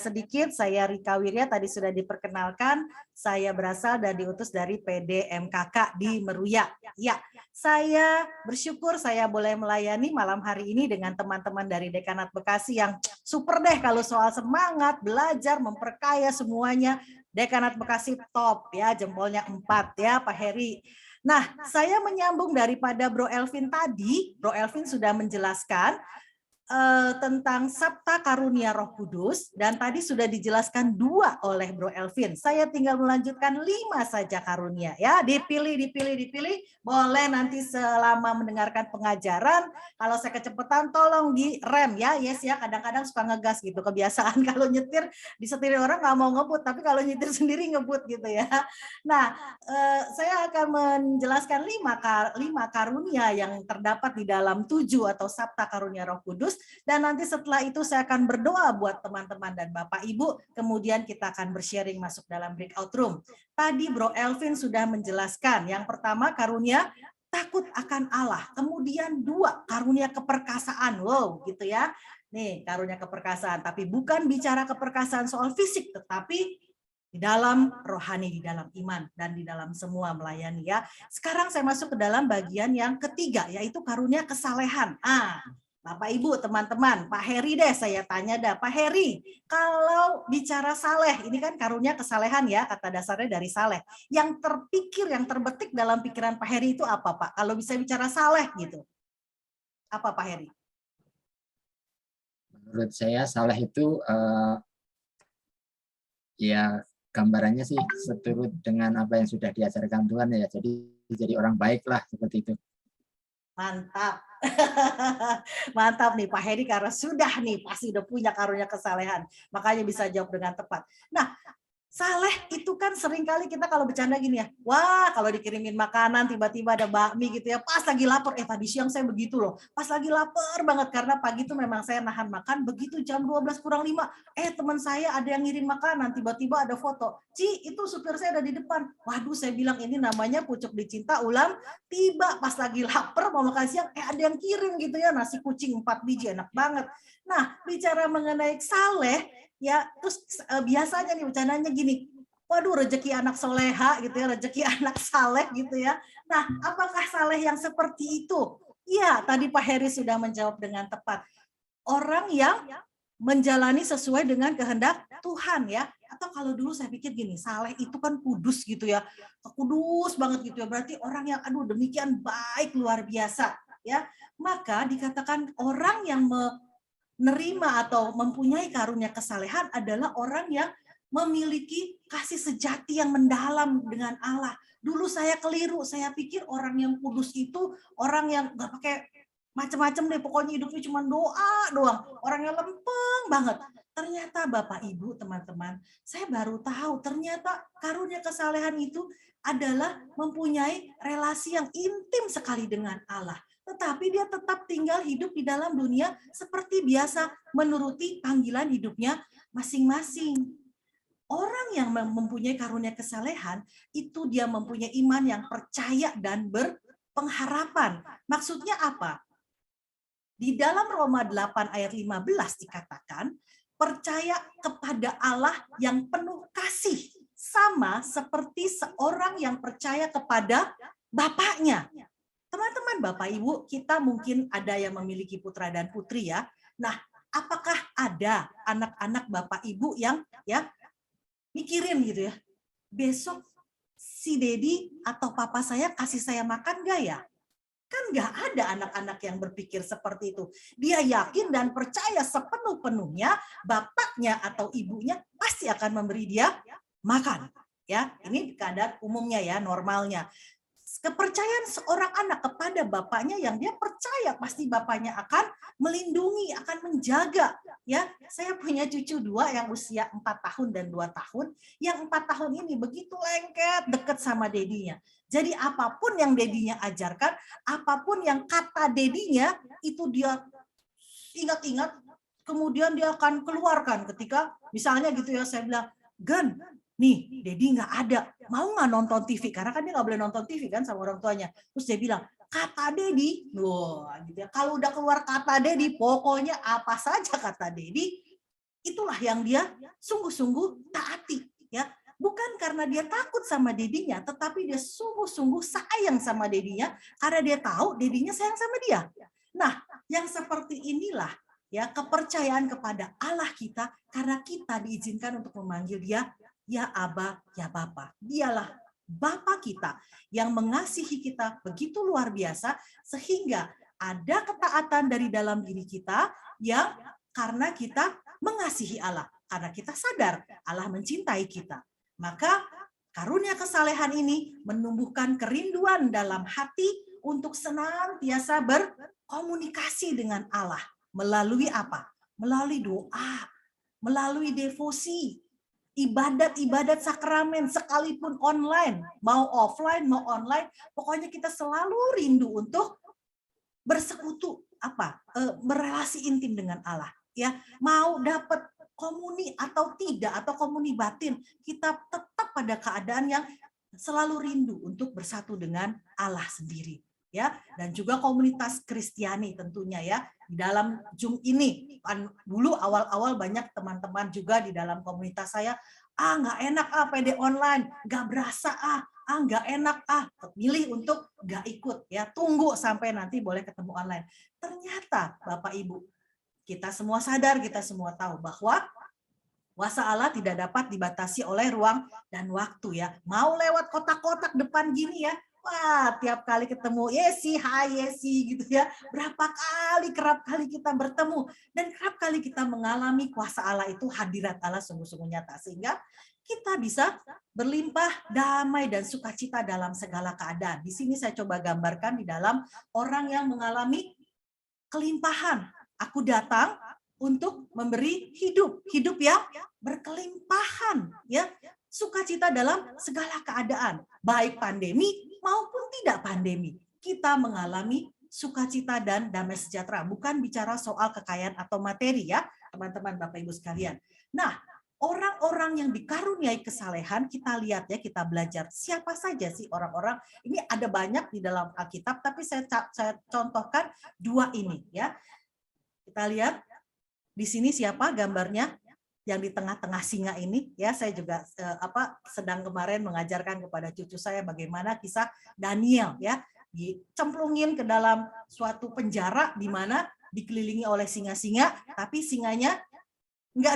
Rika Wirya, tadi sudah diperkenalkan. Saya berasal dan diutus dari PD MKK di Meruya. Ya, saya bersyukur saya boleh melayani malam hari ini dengan teman-teman dari Dekanat Bekasi yang super deh kalau soal semangat, belajar, memperkaya semuanya. Dekanat Bekasi top ya, jempolnya 4 ya Pak Heri. Nah, saya menyambung daripada Bro Elvin tadi. Bro Elvin sudah menjelaskan tentang Sabta Karunia Roh Kudus, dan tadi sudah dijelaskan 2 oleh Bro Elvin. Saya tinggal melanjutkan 5 saja karunia ya. Dipilih. Boleh nanti selama mendengarkan pengajaran. Kalau saya kecepatan tolong di rem ya. Yes ya, kadang-kadang suka ngegas gitu. Kebiasaan kalau nyetir disetirin orang nggak mau ngebut, tapi kalau nyetir sendiri ngebut gitu ya. Nah, saya akan menjelaskan 5 karunia yang terdapat di dalam 7 atau Sabta Karunia Roh Kudus. Dan nanti setelah itu saya akan berdoa buat teman-teman dan Bapak Ibu, kemudian kita akan bersharing masuk dalam breakout room. Tadi Bro Elvin sudah menjelaskan, yang pertama karunia takut akan Allah, kemudian 2 karunia keperkasaan, wow gitu ya. Nih karunia keperkasaan, tapi bukan bicara keperkasaan soal fisik, tetapi di dalam rohani, di dalam iman, dan di dalam semua melayani ya. Sekarang saya masuk ke dalam bagian yang ketiga, yaitu karunia kesalehan. Bapak Ibu, teman-teman, Pak Heri deh saya tanya dah, Pak Heri, kalau bicara saleh, ini kan karunia kesalehan ya, kata dasarnya dari saleh. Yang terpikir, yang terbetik dalam pikiran Pak Heri itu apa Pak? Kalau bisa bicara saleh gitu, apa Pak Heri? Menurut saya saleh itu ya gambarannya sih seturut dengan apa yang sudah diajarkan Tuhan ya, jadi orang baik lah seperti itu. Mantap. Mantap nih Pak Heri, karena sudah nih pasti udah punya karunia kesalehan, makanya bisa jawab dengan tepat. Nah, saleh itu kan seringkali kita kalau bercanda gini ya, wah kalau dikirimin makanan tiba-tiba ada bakmi gitu ya, pas lagi lapar, tadi siang saya begitu loh, pas lagi lapar banget karena pagi itu memang saya nahan makan, begitu jam 12 kurang 5, teman saya ada yang ngirim makanan, tiba-tiba ada foto, Ci itu supir saya ada di depan, waduh saya bilang ini namanya pucuk dicinta ulam tiba, pas lagi lapar mau makan siang, ada yang kirim gitu ya, nasi kucing 4 biji enak banget. Nah bicara mengenai saleh, ya terus biasanya nih bercandanya gini, waduh rezeki anak soleha gitu ya, rezeki anak saleh gitu ya. Nah apakah saleh yang seperti itu? Iya, tadi Pak Heri sudah menjawab dengan tepat. Orang yang menjalani sesuai dengan kehendak Tuhan ya. Atau kalau dulu saya pikir gini, saleh itu kan kudus gitu ya, kudus banget gitu ya, berarti orang yang aduh demikian baik luar biasa ya. Maka dikatakan orang yang menerima atau mempunyai karunia kesalehan adalah orang yang memiliki kasih sejati yang mendalam dengan Allah. Dulu saya keliru, saya pikir orang yang kudus itu orang yang nggak pakai macam-macam deh, pokoknya hidupnya cuma doa doang, orang yang lempeng banget. Ternyata Bapak Ibu teman-teman, saya baru tahu ternyata karunia kesalehan itu adalah mempunyai relasi yang intim sekali dengan Allah. Tetapi dia tetap tinggal hidup di dalam dunia seperti biasa, menuruti panggilan hidupnya masing-masing. Orang yang mempunyai karunia kesalehan, itu dia mempunyai iman yang percaya dan berpengharapan. Maksudnya apa? Di dalam Roma 8 ayat 15 dikatakan, percaya kepada Allah yang penuh kasih, sama seperti seorang yang percaya kepada bapaknya. Teman-teman, Bapak Ibu, kita mungkin ada yang memiliki putra dan putri ya. Nah, apakah ada anak-anak Bapak Ibu yang ya mikirin gitu ya, besok si Dedi atau papa saya kasih saya makan nggak ya? Kan nggak ada anak-anak yang berpikir seperti itu. Dia yakin dan percaya sepenuh-penuhnya bapaknya atau ibunya pasti akan memberi dia makan. Ya, ini keadaan umumnya ya, normalnya. Kepercayaan seorang anak kepada bapaknya yang dia percaya pasti bapaknya akan melindungi, akan menjaga. Ya, saya punya cucu 2 yang usia 4 tahun dan 2 tahun. Yang 4 tahun ini begitu lengket dekat sama dedinya. Jadi apapun yang dedinya ajarkan, apapun yang kata dedinya, itu dia ingat-ingat, kemudian dia akan keluarkan ketika misalnya gitu ya, saya bilang, Gen, nih Dedi nggak ada, mau nggak nonton TV? Karena kan dia nggak boleh nonton TV kan sama orang tuanya. Terus dia bilang, kata Dedi, wah gitu ya. Kalau udah keluar kata Dedi, pokoknya apa saja kata Dedi, itulah yang dia sungguh-sungguh taati. Ya, bukan karena dia takut sama dedinya, tetapi dia sungguh-sungguh sayang sama dedinya karena dia tahu dedinya sayang sama dia. Nah, yang seperti inilah ya kepercayaan kepada Allah kita, karena kita diizinkan untuk memanggil dia ya Aba, ya Bapa. Dialah Bapa kita yang mengasihi kita begitu luar biasa sehingga ada ketaatan dari dalam diri kita yang karena kita mengasihi Allah, karena kita sadar Allah mencintai kita. Maka karunia kesalehan ini menumbuhkan kerinduan dalam hati untuk senantiasa berkomunikasi dengan Allah. Melalui apa? Melalui doa, melalui devosi, ibadat-ibadat sakramen sekalipun online, mau offline, mau online, pokoknya kita selalu rindu untuk bersekutu, berelasi intim dengan Allah. Ya, mau dapat komuni atau tidak, atau komuni batin, kita tetap pada keadaan yang selalu rindu untuk bersatu dengan Allah sendiri. Ya, dan juga komunitas Kristiani tentunya ya di dalam Zoom ini. Dulu awal-awal banyak teman-teman juga di dalam komunitas saya, nggak enak PD online, nggak berasa nggak enak milih untuk nggak ikut ya, tunggu sampai nanti boleh ketemu online. Ternyata Bapak Ibu, kita semua sadar, kita semua tahu bahwa kuasa Allah tidak dapat dibatasi oleh ruang dan waktu ya. Mau lewat kotak-kotak depan gini ya, wah tiap kali ketemu Yesi, hai Yesi gitu ya. Berapa kali, kerap kali kita bertemu dan kerap kali kita mengalami kuasa Allah itu, hadirat Allah sungguh-sungguh nyata sehingga kita bisa berlimpah damai dan sukacita dalam segala keadaan. Di sini saya coba gambarkan di dalam orang yang mengalami kelimpahan. Aku datang untuk memberi hidup yang berkelimpahan ya, sukacita dalam segala keadaan, baik pandemi maupun tidak pandemi. Kita mengalami sukacita dan damai sejahtera, bukan bicara soal kekayaan atau materi ya, teman-teman Bapak Ibu sekalian. Nah, orang-orang yang dikaruniai kesalehan, kita lihat ya, kita belajar siapa saja sih orang-orang. Ini ada banyak di dalam Alkitab, tapi saya contohkan 2 ini ya. Kita lihat di sini siapa gambarnya yang di tengah-tengah singa ini ya. Saya juga sedang kemarin mengajarkan kepada cucu saya bagaimana kisah Daniel ya, dicemplungin ke dalam suatu penjara di mana dikelilingi oleh singa-singa, tapi singanya nggak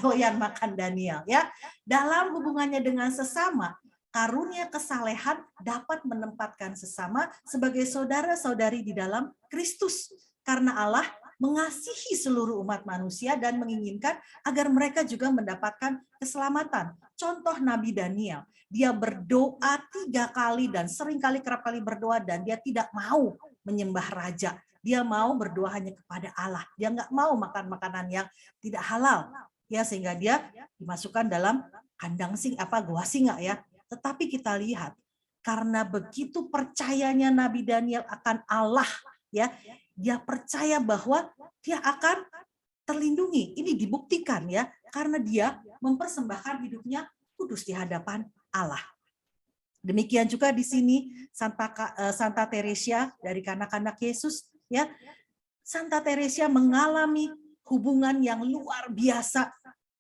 doyan makan Daniel ya. Dalam hubungannya dengan sesama, karunia kesalehan dapat menempatkan sesama sebagai saudara-saudari di dalam Kristus. Karena Allah mengasihi seluruh umat manusia dan menginginkan agar mereka juga mendapatkan keselamatan. Contoh Nabi Daniel, dia berdoa 3 kali dan kerap kali berdoa dan dia tidak mau menyembah raja. Dia mau berdoa hanya kepada Allah. Dia nggak mau makan makanan yang tidak halal. Ya, sehingga dia dimasukkan dalam kandang gua singa ya. Tetapi kita lihat karena begitu percayanya Nabi Daniel akan Allah ya, dia percaya bahwa dia akan terlindungi. Ini dibuktikan ya, karena dia mempersembahkan hidupnya kudus di hadapan Allah. Demikian juga di sini Santa Teresia dari kanak-kanak Yesus ya. Santa Teresia mengalami hubungan yang luar biasa,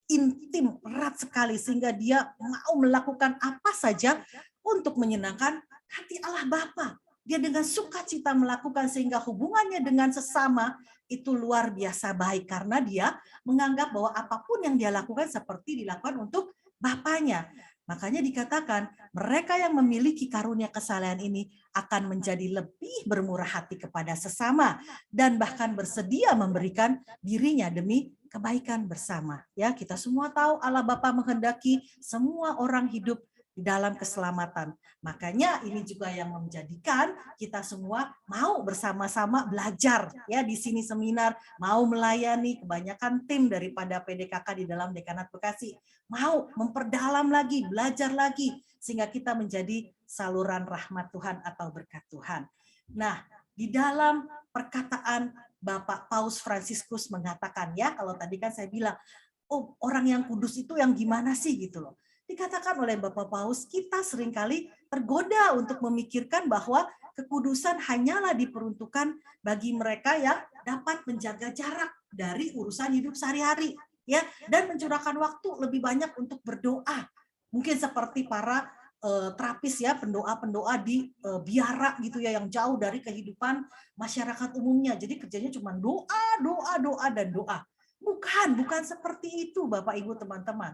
intim, erat sekali, sehingga dia mau melakukan apa saja untuk menyenangkan hati Allah Bapa. Dia dengan sukacita melakukan, sehingga hubungannya dengan sesama itu luar biasa baik, karena dia menganggap bahwa apapun yang dia lakukan seperti dilakukan untuk Bapaknya. Makanya dikatakan mereka yang memiliki karunia kesalehan ini akan menjadi lebih bermurah hati kepada sesama dan bahkan bersedia memberikan dirinya demi kebaikan bersama. Ya, kita semua tahu Allah Bapa menghendaki semua orang hidup di dalam keselamatan. Makanya ini juga yang menjadikan kita semua mau bersama-sama belajar. Ya, di sini seminar, mau melayani, kebanyakan tim daripada PDKK di dalam Dekanat Bekasi mau memperdalam lagi, belajar lagi, sehingga kita menjadi saluran rahmat Tuhan atau berkat Tuhan. Nah, di dalam perkataan Bapak Paus Fransiskus mengatakan, ya, kalau tadi kan saya bilang, oh, orang yang kudus itu yang gimana sih gitu loh. Dikatakan oleh Bapak Paus, kita seringkali tergoda untuk memikirkan bahwa kekudusan hanyalah diperuntukkan bagi mereka yang dapat menjaga jarak dari urusan hidup sehari-hari, ya, dan mencurahkan waktu lebih banyak untuk berdoa. Mungkin seperti para terapis, ya, pendoa-pendoa di biara gitu ya, yang jauh dari kehidupan masyarakat umumnya. Jadi kerjanya cuma doa, doa, doa, dan doa. Bukan seperti itu Bapak Ibu teman-teman.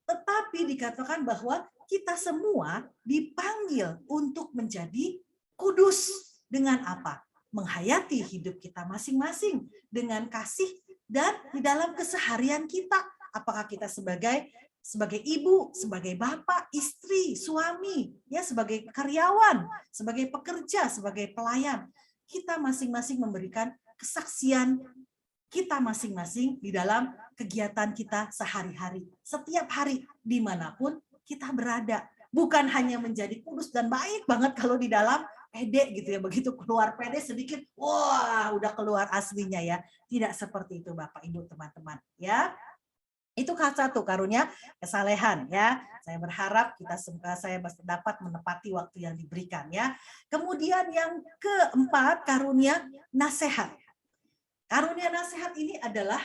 Tetapi dikatakan bahwa kita semua dipanggil untuk menjadi kudus. Dengan apa? Menghayati hidup kita masing-masing dengan kasih dan di dalam keseharian kita. Apakah kita sebagai ibu, sebagai bapak, istri, suami, ya, sebagai karyawan, sebagai pekerja, sebagai pelayan. Kita masing-masing memberikan kesaksian kita masing-masing di dalam kegiatan kita sehari-hari, setiap hari, dimanapun kita berada. Bukan hanya menjadi kudus dan baik banget kalau di dalam pede gitu ya, begitu keluar pede sedikit, wah udah keluar aslinya ya. Tidak seperti itu Bapak Ibu teman-teman ya. Itu satu, karunia kesalehan ya. Saya berharap saya dapat menepati waktu yang diberikan ya. Kemudian yang keempat, karunia nasihat. Karunia nasihat ini adalah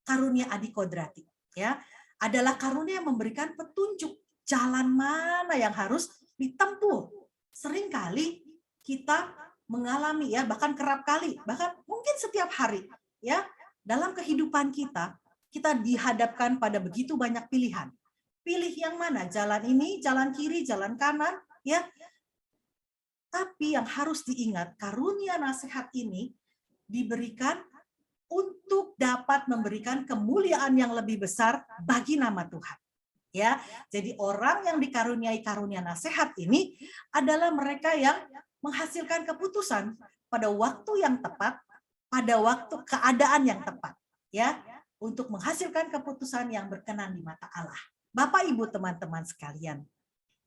karunia adikodrati, ya. Adalah karunia yang memberikan petunjuk jalan mana yang harus ditempuh. Seringkali kita mengalami, ya, bahkan kerap kali, bahkan mungkin setiap hari, ya, dalam kehidupan kita dihadapkan pada begitu banyak pilihan. Pilih yang mana? Jalan ini, jalan kiri, jalan kanan, ya. Tapi yang harus diingat, karunia nasihat ini diberikan untuk dapat memberikan kemuliaan yang lebih besar bagi nama Tuhan. Ya, jadi orang yang dikaruniai karunia nasihat ini adalah mereka yang menghasilkan keputusan pada waktu yang tepat, pada waktu keadaan yang tepat, ya, untuk menghasilkan keputusan yang berkenan di mata Allah. Bapak Ibu teman-teman sekalian,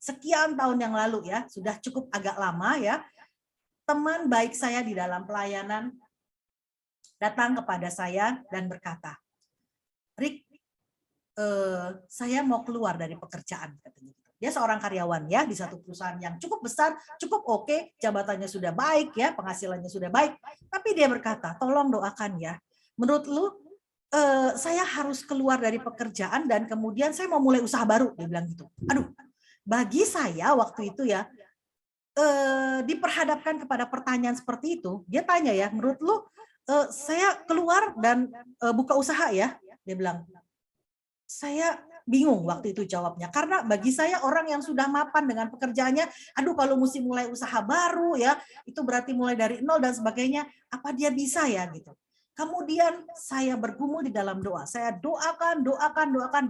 sekian tahun yang lalu, ya, sudah cukup agak lama, ya, teman baik saya di dalam pelayanan datang kepada saya dan berkata, Rick, saya mau keluar dari pekerjaan, katanya. Dia seorang karyawan, ya, di satu perusahaan yang cukup besar, cukup oke, jabatannya sudah baik, ya, penghasilannya sudah baik. Tapi dia berkata, tolong doakan ya. Menurut lu, saya harus keluar dari pekerjaan dan kemudian saya mau mulai usaha baru, dia bilang gitu. Aduh, bagi saya waktu itu, ya, diperhadapkan kepada pertanyaan seperti itu, dia tanya, ya, menurut lu saya keluar dan buka usaha, ya, dia bilang. Saya bingung waktu itu jawabnya, karena bagi saya orang yang sudah mapan dengan pekerjaannya, aduh kalau mesti mulai usaha baru, ya, itu berarti mulai dari nol dan sebagainya, apa dia bisa, ya, gitu. Kemudian saya bergumul di dalam doa, saya doakan,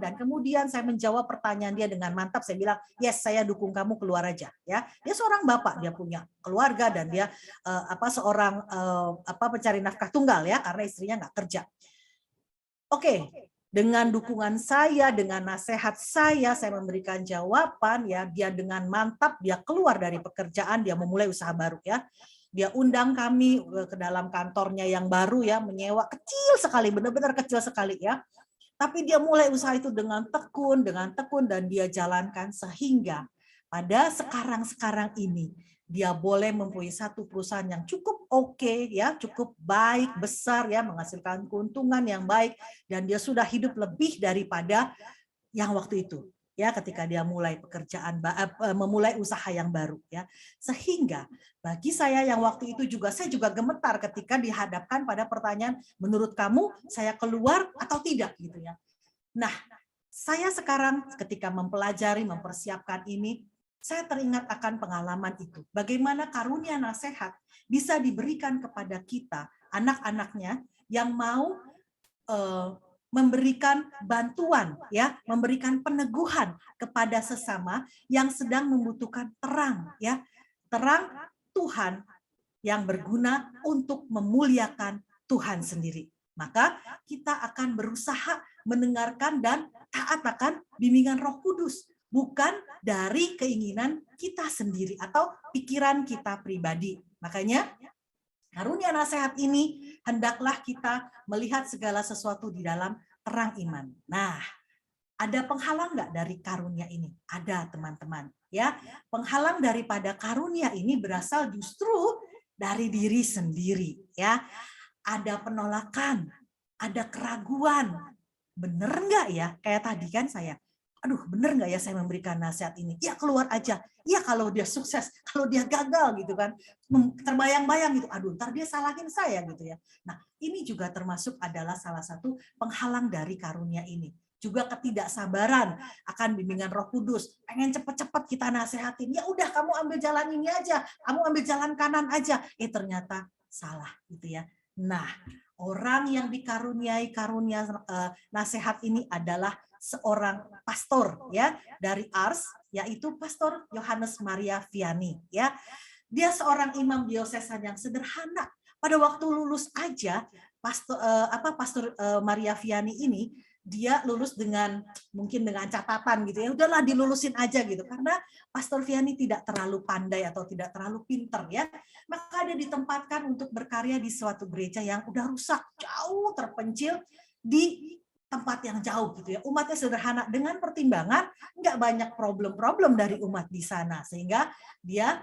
dan kemudian saya menjawab pertanyaan dia dengan mantap. Saya bilang, yes, saya dukung kamu, keluar aja, ya. Dia seorang bapak, dia punya keluarga dan dia seorang pencari nafkah tunggal, ya, karena istrinya nggak kerja. Oke. Dengan dukungan saya, dengan nasihat saya memberikan jawaban, ya, dia dengan mantap, dia keluar dari pekerjaan, dia memulai usaha baru, ya. Dia undang kami ke dalam kantornya yang baru, ya, menyewa kecil sekali, benar-benar kecil sekali, ya. Tapi dia mulai usaha itu dengan tekun, dan dia jalankan sehingga pada sekarang ini dia boleh mempunyai satu perusahaan yang cukup oke, ya, cukup baik, besar, ya, menghasilkan keuntungan yang baik, dan dia sudah hidup lebih daripada yang waktu itu, ya, ketika dia mulai memulai usaha yang baru, ya. Sehingga bagi saya yang waktu itu juga, saya juga gemetar ketika dihadapkan pada pertanyaan, menurut kamu saya keluar atau tidak, gitu ya. Nah, saya sekarang ketika mempelajari, mempersiapkan ini, saya teringat akan pengalaman itu. Bagaimana karunia nasihat bisa diberikan kepada kita, anak-anaknya yang mau memberikan bantuan, ya, memberikan peneguhan kepada sesama yang sedang membutuhkan terang, ya, terang Tuhan yang berguna untuk memuliakan Tuhan sendiri. Maka kita akan berusaha mendengarkan dan taat akan bimbingan Roh Kudus, bukan dari keinginan kita sendiri atau pikiran kita pribadi. Makanya karunia nasihat ini hendaklah kita melihat segala sesuatu di dalam terang iman. Nah, ada penghalang nggak dari karunia ini? Ada, teman-teman. Ya, penghalang daripada karunia ini berasal justru dari diri sendiri. Ya, ada penolakan, ada keraguan. Bener nggak ya? Kayak tadi kan saya, aduh, bener nggak ya saya memberikan nasihat ini? Ya, keluar aja. Ya, kalau dia sukses, kalau dia gagal gitu kan, terbayang-bayang gitu. Aduh, ntar dia salahin saya gitu ya. Nah, ini juga termasuk adalah salah satu penghalang dari karunia ini. Juga ketidaksabaran akan bimbingan Roh Kudus. Pengen cepet-cepet kita nasehatin. Ya udah, kamu ambil jalan ini aja, kamu ambil jalan kanan aja. Ternyata salah gitu ya. Nah, orang yang dikaruniai karunia nasihat ini adalah seorang pastor, ya, dari Ars, yaitu Pastor Yohanes Maria Vianney, ya. Dia seorang imam diosesan yang sederhana. Pada waktu lulus aja, Pastor Maria Vianney ini dia lulus dengan mungkin dengan catatan gitu ya, udahlah dilulusin aja gitu, karena Pastor Vianney tidak terlalu pandai atau tidak terlalu pinter, ya. Maka dia ditempatkan untuk berkarya di suatu gereja yang udah rusak, jauh terpencil di tempat yang jauh gitu ya. Umatnya sederhana, dengan pertimbangan nggak banyak problem-problem dari umat di sana, sehingga dia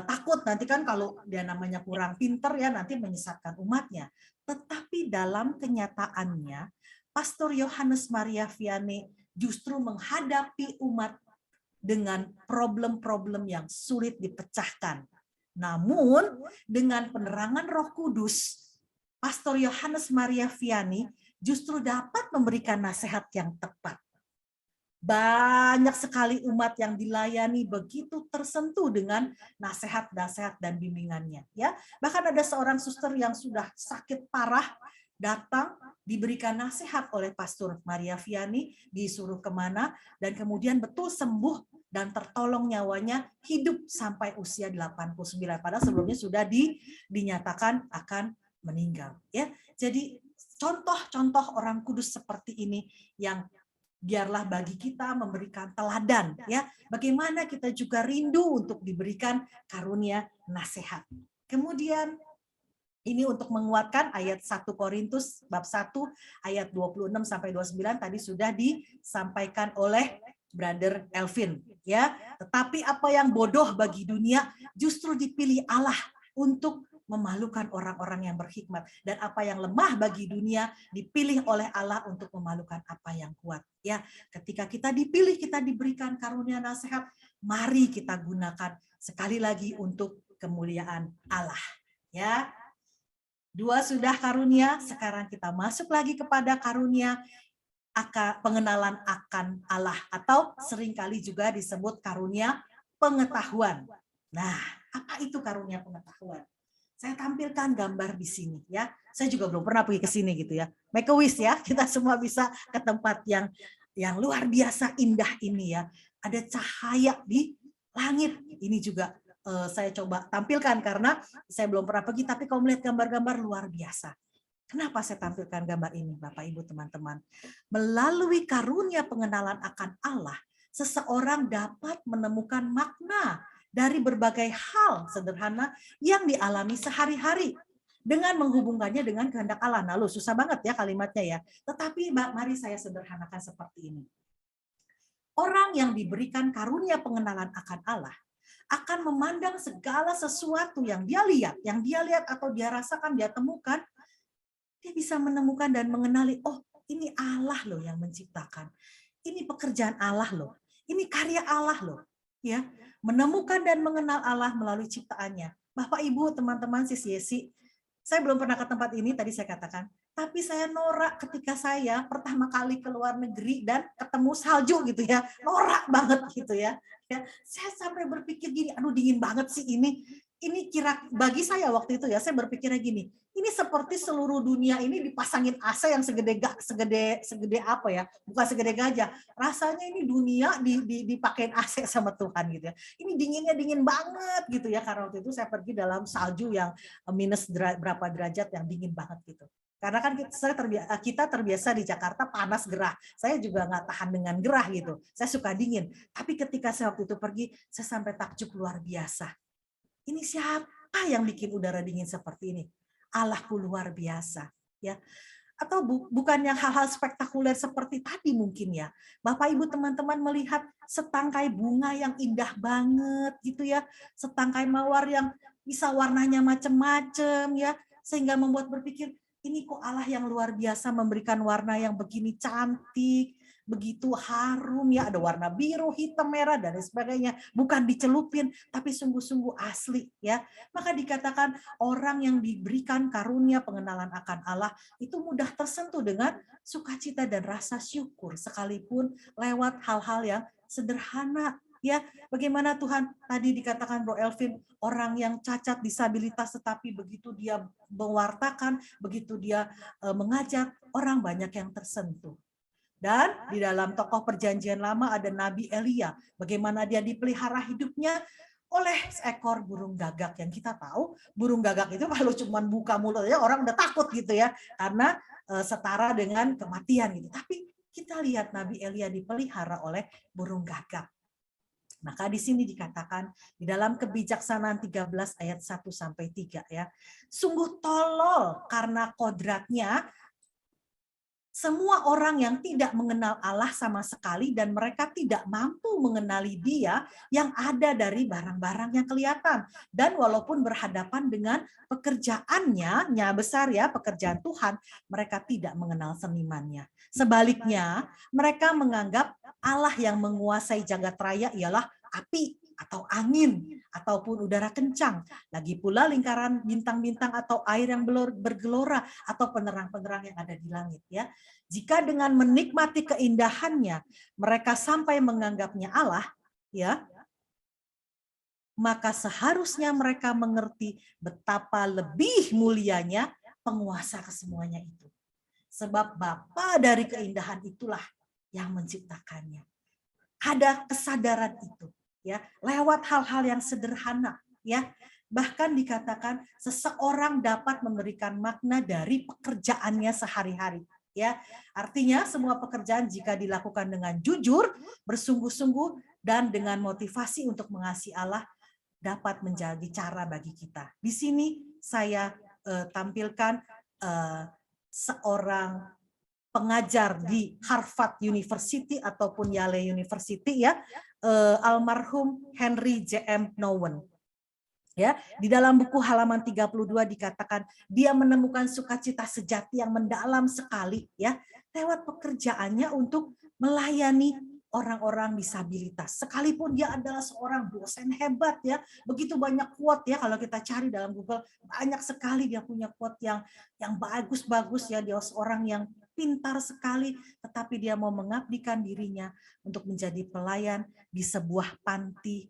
takut nanti kan kalau dia namanya kurang pinter ya, nanti menyesatkan umatnya. Tetapi dalam kenyataannya Pastor Yohanes Maria Vianney justru menghadapi umat dengan problem-problem yang sulit dipecahkan. Namun dengan penerangan Roh Kudus, Pastor Yohanes Maria Vianney justru dapat memberikan nasihat yang tepat. Banyak sekali umat yang dilayani begitu tersentuh dengan nasihat-nasihat dan bimbingannya. Ya, bahkan ada seorang suster yang sudah sakit parah datang diberikan nasihat oleh Pastor Maria Vianney, disuruh kemana, dan kemudian betul sembuh dan tertolong nyawanya, hidup sampai usia 89. Padahal sebelumnya sudah dinyatakan akan meninggal. Ya, jadi contoh-contoh orang kudus seperti ini yang biarlah bagi kita memberikan teladan, ya. Bagaimana kita juga rindu untuk diberikan karunia nasihat. Kemudian ini untuk menguatkan ayat 1 Korintus bab 1 ayat 26 sampai 29 tadi sudah disampaikan oleh Brother Elvin, ya. Tetapi apa yang bodoh bagi dunia justru dipilih Allah untuk memalukan orang-orang yang berhikmat, dan apa yang lemah bagi dunia dipilih oleh Allah untuk memalukan apa yang kuat. Ya, ketika kita dipilih, kita diberikan karunia nasihat, mari kita gunakan sekali lagi untuk kemuliaan Allah. Ya, 2 sudah karunia, sekarang kita masuk lagi kepada karunia pengenalan akan Allah, atau seringkali juga disebut karunia pengetahuan. Nah, apa itu karunia pengetahuan? Saya tampilkan gambar di sini, ya. Saya juga belum pernah pergi ke sini gitu ya. Make a wish ya, kita semua bisa ke tempat yang luar biasa indah ini ya. Ada cahaya di langit. Ini juga saya coba tampilkan karena saya belum pernah pergi, tapi kalau melihat gambar-gambar luar biasa. Kenapa saya tampilkan gambar ini, Bapak Ibu teman-teman? Melalui karunia pengenalan akan Allah, seseorang dapat menemukan makna dari berbagai hal sederhana yang dialami sehari-hari dengan menghubungkannya dengan kehendak Allah. Nah, susah banget ya kalimatnya ya. Tetapi mari saya sederhanakan seperti ini. Orang yang diberikan karunia pengenalan akan Allah akan memandang segala sesuatu yang dia lihat atau dia rasakan, dia temukan, dia bisa menemukan dan mengenali, oh ini Allah loh yang menciptakan. Ini pekerjaan Allah loh. Ini karya Allah loh. Ya, menemukan dan mengenal Allah melalui ciptaannya. Bapak, Ibu, teman-teman, Sis Yesi, saya belum pernah ke tempat ini, tadi saya katakan, tapi saya norak ketika saya pertama kali ke luar negeri dan ketemu salju gitu ya, norak banget gitu ya. Saya sampai berpikir gini, aduh dingin banget sih ini. Ini kira bagi saya waktu itu ya, saya berpikirnya gini, ini seperti seluruh dunia ini dipasangin AC yang segede apa ya, bukan segede gajah. Rasanya ini dunia dipakein AC sama Tuhan gitu ya. Ini dinginnya dingin banget gitu ya, karena waktu itu saya pergi dalam salju yang minus berapa derajat yang dingin banget gitu. Karena kan kita terbiasa di Jakarta panas gerah. Saya juga nggak tahan dengan gerah gitu. Saya suka dingin. Tapi ketika saya waktu itu pergi, saya sampai takjub luar biasa. Ini siapa yang bikin udara dingin seperti ini? Allahku luar biasa. Ya. Atau bukan yang hal-hal spektakuler seperti tadi mungkin ya. Bapak Ibu teman-teman melihat setangkai bunga yang indah banget gitu ya. Setangkai mawar yang bisa warnanya macam-macam ya. Sehingga membuat berpikir, ini kok Allah yang luar biasa memberikan warna yang begini cantik, begitu harum ya, ada warna biru, hitam, merah dan sebagainya, bukan dicelupin tapi sungguh-sungguh asli ya. Maka dikatakan orang yang diberikan karunia pengenalan akan Allah itu mudah tersentuh dengan sukacita dan rasa syukur sekalipun lewat hal-hal yang sederhana ya. Bagaimana Tuhan tadi dikatakan Bro Elvin, orang yang cacat disabilitas tetapi begitu dia mewartakan, begitu dia mengajar, orang banyak yang tersentuh. Dan di dalam tokoh perjanjian lama ada Nabi Elia. Bagaimana dia dipelihara hidupnya oleh seekor burung gagak. Yang kita tahu burung gagak itu kalau cuma buka mulutnya orang udah takut gitu ya. Karena setara dengan kematian gitu. Tapi kita lihat Nabi Elia dipelihara oleh burung gagak. Maka di sini dikatakan di dalam Kebijaksanaan 13 ayat 1-3 ya. Sungguh tolol karena kodratnya semua orang yang tidak mengenal Allah sama sekali dan mereka tidak mampu mengenali Dia yang ada dari barang-barang yang kelihatan. Dan walaupun berhadapan dengan pekerjaannya, besar ya, pekerjaan Tuhan, mereka tidak mengenal senimannya. Sebaliknya, mereka menganggap Allah yang menguasai jagat raya ialah api atau angin ataupun udara kencang, lagi pula lingkaran bintang-bintang atau air yang bergelora atau penerang-penerang yang ada di langit ya. Jika dengan menikmati keindahannya mereka sampai menganggapnya Allah ya, maka seharusnya mereka mengerti betapa lebih mulianya penguasa kesemuanya itu. Sebab Bapa dari keindahan itulah yang menciptakannya. Ada kesadaran itu ya, lewat hal-hal yang sederhana ya. Bahkan dikatakan seseorang dapat memberikan makna dari pekerjaannya sehari-hari ya. Artinya semua pekerjaan jika dilakukan dengan jujur, bersungguh-sungguh dan dengan motivasi untuk mengasihi Allah dapat menjadi cara bagi kita. Di sini saya tampilkan seorang pengajar di Harvard University ataupun Yale University ya, almarhum Henry J.M. Nouwen. Ya, di dalam buku halaman 32 dikatakan dia menemukan sukacita sejati yang mendalam sekali ya lewat pekerjaannya untuk melayani orang-orang disabilitas. Sekalipun dia adalah seorang dosen hebat ya, begitu banyak quote ya kalau kita cari dalam Google, banyak sekali dia punya quote yang bagus-bagus ya, dia seorang yang pintar sekali, tetapi dia mau mengabdikan dirinya untuk menjadi pelayan di sebuah panti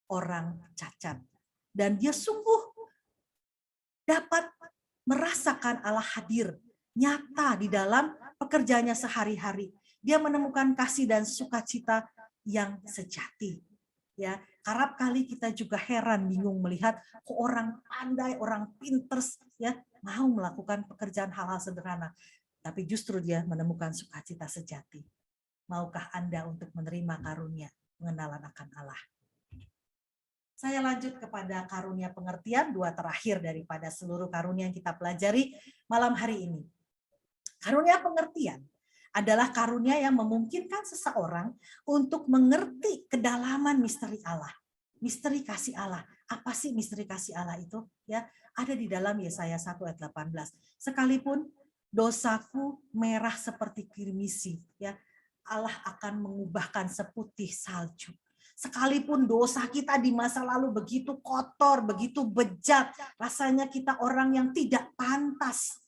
orang cacat. Dan dia sungguh dapat merasakan Allah hadir nyata di dalam pekerjaannya sehari-hari. Dia menemukan kasih dan sukacita yang sejati. Ya, kerap kali kita juga heran, bingung melihat kok orang pandai, orang pinter ya mau melakukan pekerjaan hal-hal sederhana. Tapi justru dia menemukan sukacita sejati. Maukah Anda untuk menerima karunia pengenalan akan Allah? Saya lanjut kepada karunia pengertian, dua terakhir daripada seluruh karunia yang kita pelajari malam hari ini. Karunia pengertian adalah karunia yang memungkinkan seseorang untuk mengerti kedalaman misteri Allah. misteri kasih Allah. Apa sih misteri kasih Allah itu? Ya, ada di dalam Yesaya 1 ayat 18. Sekalipun dosaku merah seperti kirmisi, ya, Allah akan mengubahkan seputih salju. Sekalipun dosa kita di masa lalu begitu kotor, begitu bejat, rasanya kita orang yang tidak pantas.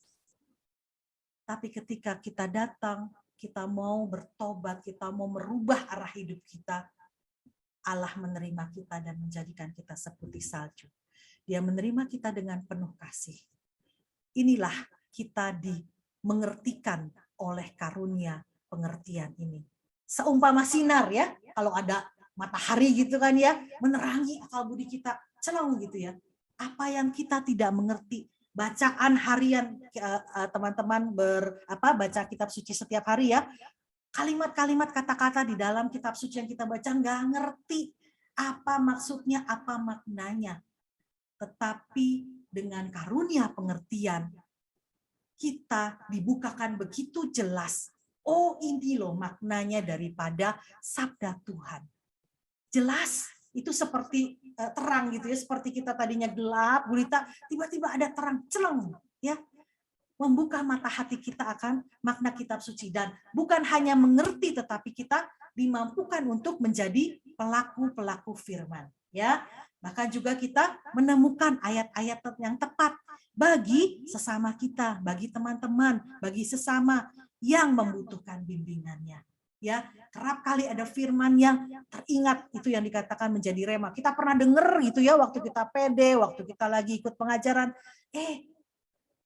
Tapi ketika kita datang, kita mau bertobat, kita mau merubah arah hidup kita, Allah menerima kita dan menjadikan kita seputih salju. Dia menerima kita dengan penuh kasih. Inilah kita dimengertikan oleh karunia pengertian ini. Seumpama sinar ya, kalau ada matahari gitu kan ya, menerangi akal budi kita, celong gitu ya. Apa yang kita tidak mengerti, bacaan harian teman-teman baca kitab suci setiap hari ya, kalimat-kalimat kata-kata di dalam kitab suci yang kita baca nggak ngerti apa maksudnya, apa maknanya. Tetapi dengan karunia pengertian, kita dibukakan begitu jelas. Oh, ini loh maknanya daripada sabda Tuhan. Jelas, itu seperti terang gitu ya, seperti kita tadinya gelap, gulita, tiba-tiba ada terang, celeng ya. Membuka mata hati kita akan makna kitab suci, dan bukan hanya mengerti tetapi kita dimampukan untuk menjadi pelaku-pelaku firman ya. Bahkan juga kita menemukan ayat-ayat yang tepat bagi sesama kita, bagi teman-teman, bagi sesama yang membutuhkan bimbingannya ya. Kerap kali ada firman yang teringat, itu yang dikatakan menjadi rema. Kita pernah dengar gitu ya waktu kita PD, waktu kita lagi ikut pengajaran,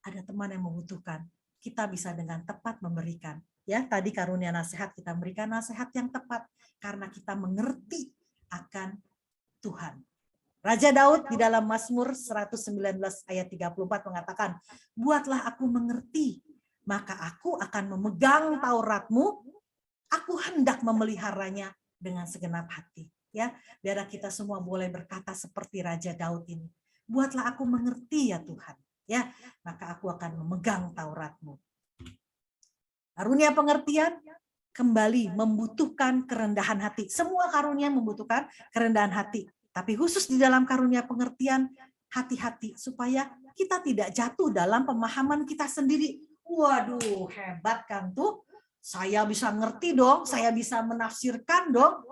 ada teman yang membutuhkan, kita bisa dengan tepat memberikan. Ya, tadi karunia nasihat, kita memberikan nasihat yang tepat karena kita mengerti akan Tuhan. Raja Daud di dalam Mazmur 119 ayat 34 mengatakan, buatlah aku mengerti, maka aku akan memegang Tauratmu, aku hendak memeliharanya dengan segenap hati. Ya, biar kita semua boleh berkata seperti Raja Daud ini. Buatlah aku mengerti ya Tuhan. Ya, maka aku akan memegang Tauratmu. Karunia pengertian kembali membutuhkan kerendahan hati. Semua karunia membutuhkan kerendahan hati. Tapi khusus di dalam karunia pengertian, hati-hati supaya kita tidak jatuh dalam pemahaman kita sendiri. Waduh, hebat kan tuh. Saya bisa ngerti dong, saya bisa menafsirkan dong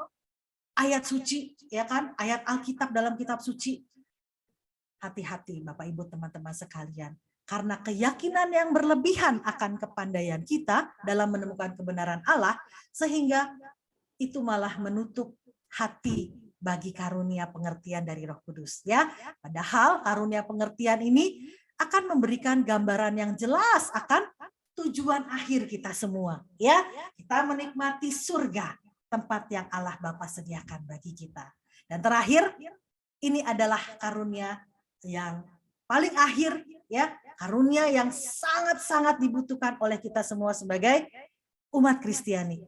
ayat suci, ya kan? Ayat Alkitab dalam kitab suci. Hati-hati Bapak Ibu teman-teman sekalian. Karena keyakinan yang berlebihan akan kepandaian kita dalam menemukan kebenaran Allah, sehingga itu malah menutup hati bagi karunia pengertian dari Roh Kudus. Ya, padahal karunia pengertian ini akan memberikan gambaran yang jelas akan tujuan akhir kita semua. Ya, kita menikmati surga, tempat yang Allah Bapa sediakan bagi kita. Dan terakhir, ini adalah karunia yang paling akhir ya, karunia yang sangat-sangat dibutuhkan oleh kita semua sebagai umat Kristiani,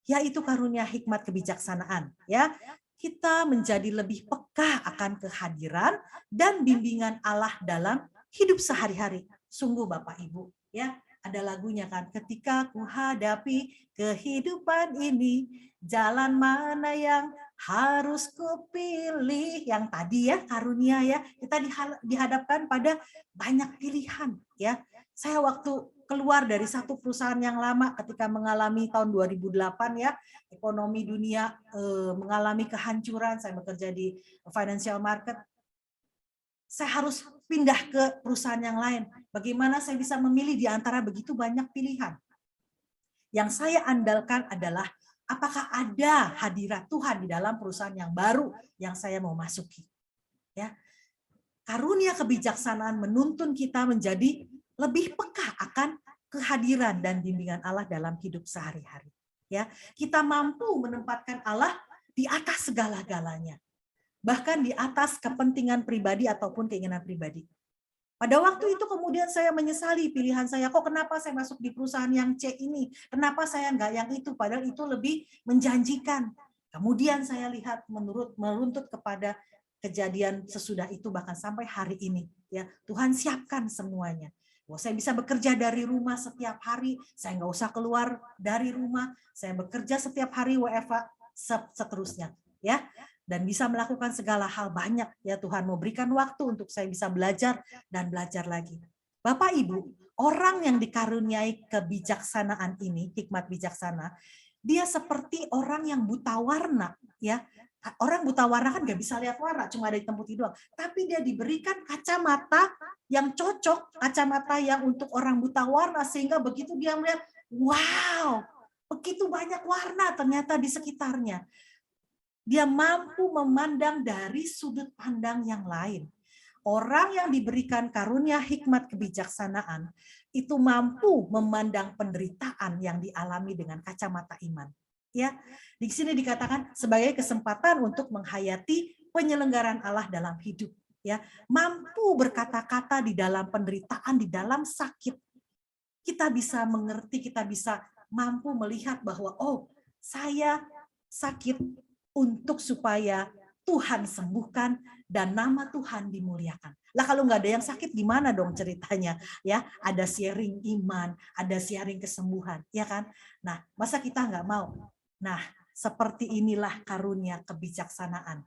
yaitu karunia hikmat kebijaksanaan ya. Kita menjadi lebih peka akan kehadiran dan bimbingan Allah dalam hidup sehari-hari. Sungguh Bapak Ibu ya, ada lagunya kan, ketika ku hadapi kehidupan ini, jalan mana yang harus kupilih, yang tadi ya karunia ya, kita dihadapkan pada banyak pilihan ya. Saya waktu keluar dari satu perusahaan yang lama ketika mengalami tahun 2008 ya, ekonomi dunia mengalami kehancuran, saya bekerja di financial market. Saya harus pindah ke perusahaan yang lain. Bagaimana saya bisa memilih di antara begitu banyak pilihan? Yang saya andalkan adalah apakah ada hadirat Tuhan di dalam perusahaan yang baru yang saya mau masuki. Ya. Karunia kebijaksanaan menuntun kita menjadi lebih peka akan kehadiran dan bimbingan Allah dalam hidup sehari-hari. Ya, kita mampu menempatkan Allah di atas segala-galanya. Bahkan di atas kepentingan pribadi ataupun keinginan pribadi. Pada waktu itu kemudian saya menyesali pilihan saya, kok kenapa saya masuk di perusahaan yang C ini, kenapa saya enggak yang itu, padahal itu lebih menjanjikan. Kemudian saya lihat meruntut kepada kejadian sesudah itu, bahkan sampai hari ini. Ya, Tuhan siapkan semuanya. Bahwa saya bisa bekerja dari rumah setiap hari, saya nggak usah keluar dari rumah, saya bekerja setiap hari WFH, seterusnya. Ya, dan bisa melakukan segala hal banyak. Ya Tuhan mau berikan waktu untuk saya bisa belajar dan belajar lagi. Bapak Ibu, orang yang dikaruniai kebijaksanaan ini, hikmat bijaksana, dia seperti orang yang buta warna, ya. Orang buta warna kan nggak bisa lihat warna, cuma ada hitam putih doang. Tapi dia diberikan kacamata yang cocok, kacamata yang untuk orang buta warna, sehingga begitu dia melihat, wow, begitu banyak warna ternyata di sekitarnya. Dia mampu memandang dari sudut pandang yang lain. Orang yang diberikan karunia hikmat kebijaksanaan itu mampu memandang penderitaan yang dialami dengan kacamata iman. Ya, di sini dikatakan sebagai kesempatan untuk menghayati penyelenggaraan Allah dalam hidup. Ya, mampu berkata-kata di dalam penderitaan, di dalam sakit. Kita bisa mengerti, kita bisa mampu melihat bahwa oh, saya sakit untuk supaya Tuhan sembuhkan dan nama Tuhan dimuliakan. Lah kalau nggak ada yang sakit gimana dong ceritanya? Ya, ada sharing iman, ada sharing kesembuhan, ya kan? Nah, masa kita nggak mau? Nah, seperti inilah karunia kebijaksanaan.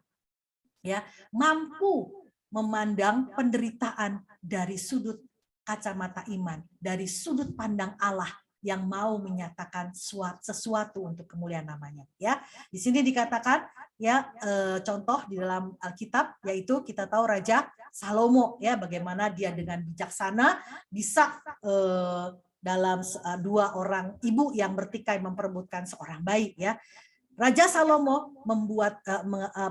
Ya, mampu memandang penderitaan dari sudut kacamata iman, dari sudut pandang Allah yang mau menyatakan sesuatu untuk kemuliaan namanya. Ya, di sini dikatakan ya contoh di dalam Alkitab yaitu kita tahu Raja Salomo ya bagaimana dia dengan bijaksana bisa dalam dua orang ibu yang bertikai memperebutkan seorang bayi ya. Raja Salomo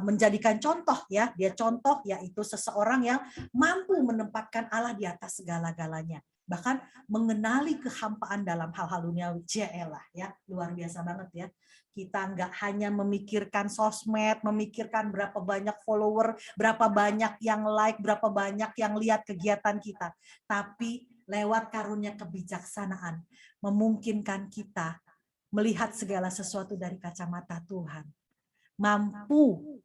menjadikan contoh ya, dia contoh yaitu seseorang yang mampu menempatkan Allah di atas segala-galanya. Bahkan mengenali kehampaan dalam hal-hal duniawi. Jeelah ya, luar biasa banget ya. Kita nggak hanya memikirkan sosmed, memikirkan berapa banyak follower, berapa banyak yang like, berapa banyak yang lihat kegiatan kita. Tapi lewat karunia kebijaksanaan memungkinkan kita melihat segala sesuatu dari kacamata Tuhan. Mampu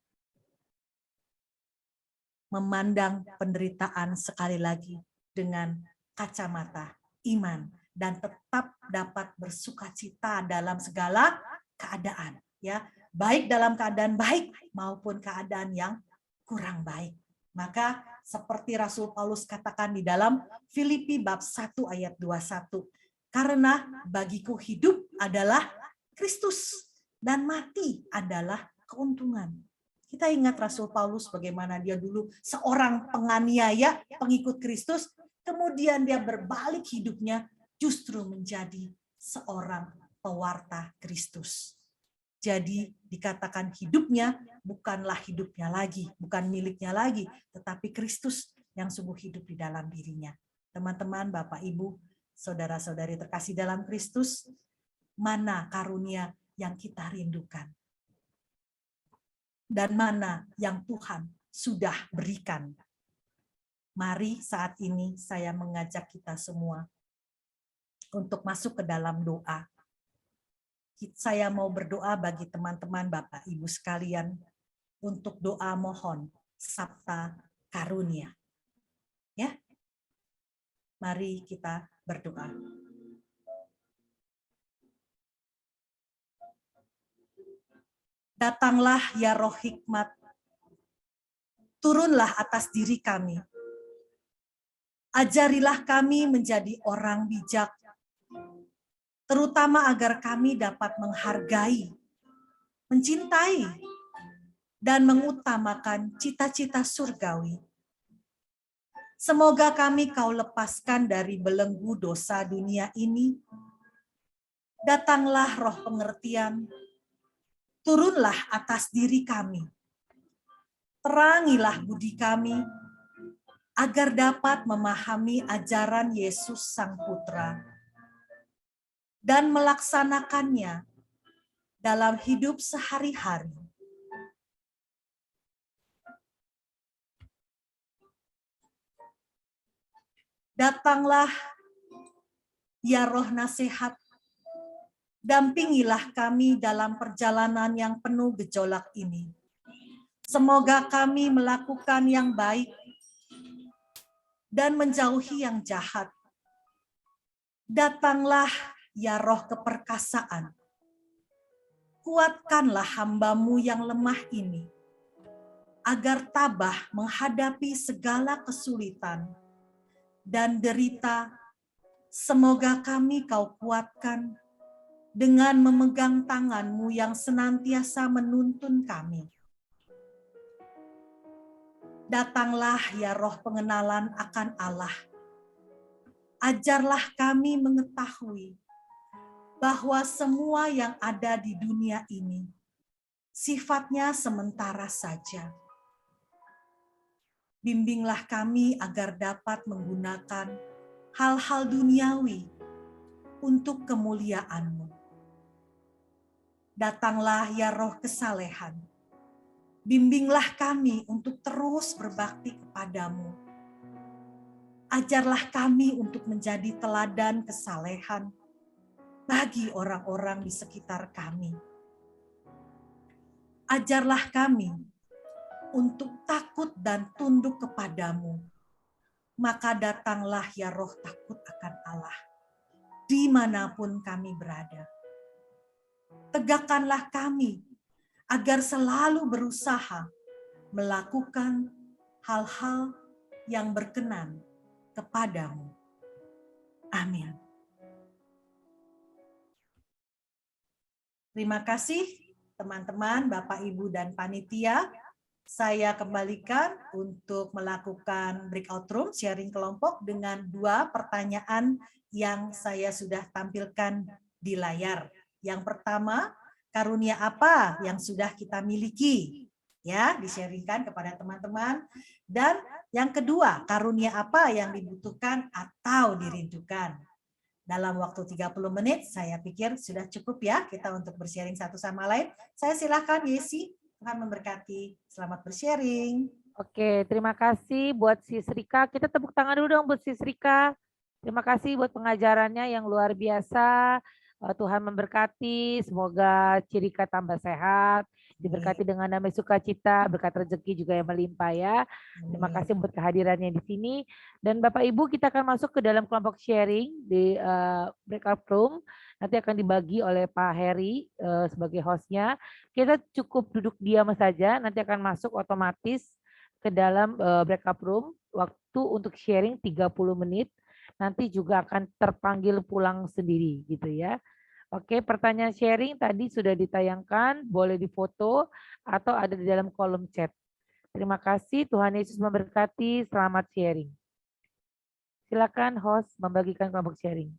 memandang penderitaan sekali lagi dengan kacamata iman dan tetap dapat bersukacita dalam segala keadaan ya, baik dalam keadaan baik maupun keadaan yang kurang baik. Maka seperti Rasul Paulus katakan di dalam Filipi bab 1 ayat 21, karena bagiku hidup adalah Kristus dan mati adalah keuntungan. Kita ingat Rasul Paulus bagaimana dia dulu seorang penganiaya pengikut Kristus, kemudian dia berbalik hidupnya justru menjadi seorang pewarta Kristus. Jadi dikatakan hidupnya bukanlah hidupnya lagi, bukan miliknya lagi, tetapi Kristus yang sungguh hidup di dalam dirinya. Teman-teman, Bapak, Ibu, saudara-saudari terkasih dalam Kristus, mana karunia yang kita rindukan? Dan mana yang Tuhan sudah berikan? Mari saat ini saya mengajak kita semua untuk masuk ke dalam doa. Saya mau berdoa bagi teman-teman Bapak Ibu sekalian untuk doa mohon sabta karunia. Ya. Mari kita berdoa. Datanglah ya Roh Hikmat, turunlah atas diri kami. Ajarilah kami menjadi orang bijak, terutama agar kami dapat menghargai, mencintai, dan mengutamakan cita-cita surgawi. Semoga kami Kau lepaskan dari belenggu dosa dunia ini. Datanglah roh pengertian, turunlah atas diri kami. Terangilah budi kami, agar dapat memahami ajaran Yesus Sang Putra dan melaksanakannya dalam hidup sehari-hari. Datanglah ya Roh Nasihat, dampingilah kami dalam perjalanan yang penuh gejolak ini. Semoga kami melakukan yang baik dan menjauhi yang jahat. Datanglah ya Roh keperkasaan, kuatkanlah hamba-Mu yang lemah ini, agar tabah menghadapi segala kesulitan dan derita. Semoga kami Kau kuatkan dengan memegang tangan-Mu yang senantiasa menuntun kami. Datanglah ya Roh pengenalan akan Allah. Ajarlah kami mengetahui bahwa semua yang ada di dunia ini sifatnya sementara saja. Bimbinglah kami agar dapat menggunakan hal-hal duniawi untuk kemuliaan-Mu. Datanglah ya Roh kesalehan. Bimbinglah kami untuk terus berbakti kepadamu. Ajarlah kami untuk menjadi teladan kesalehan bagi orang-orang di sekitar kami. Ajarlah kami untuk takut dan tunduk kepadamu. Maka datanglah ya Roh takut akan Allah, dimanapun kami berada. Tegakkanlah kami agar selalu berusaha melakukan hal-hal yang berkenan kepadamu. Amin. Terima kasih teman-teman, Bapak, Ibu, dan panitia. Saya kembalikan untuk melakukan breakout room, sharing kelompok dengan 2 pertanyaan yang saya sudah tampilkan di layar. Yang pertama, karunia apa yang sudah kita miliki? Ya, di-sharingkan kepada teman-teman. Dan yang kedua, karunia apa yang dibutuhkan atau dirindukan? Dalam waktu 30 menit, saya pikir sudah cukup ya kita untuk bersharing satu sama lain. Saya silakan Yesi, Tuhan memberkati. Selamat bersharing. Oke, terima kasih buat Sis Rika. Kita tepuk tangan dulu dong buat Sis Rika. Terima kasih buat pengajarannya yang luar biasa. Tuhan memberkati, semoga Cirika tambah sehat, diberkati dengan damai sukacita, berkat rezeki juga yang melimpah ya. Terima kasih buat kehadirannya di sini. Dan Bapak Ibu, kita akan masuk ke dalam kelompok sharing di breakout room. Nanti akan dibagi oleh Pak Heri sebagai hostnya. Kita cukup duduk diam saja, nanti akan masuk otomatis ke dalam breakout room. Waktu untuk sharing 30 menit. Nanti juga akan terpanggil pulang sendiri gitu ya. Oke, pertanyaan sharing tadi sudah ditayangkan, boleh difoto atau ada di dalam kolom chat. Terima kasih, Tuhan Yesus memberkati, selamat sharing. Silakan host membagikan kelompok sharing.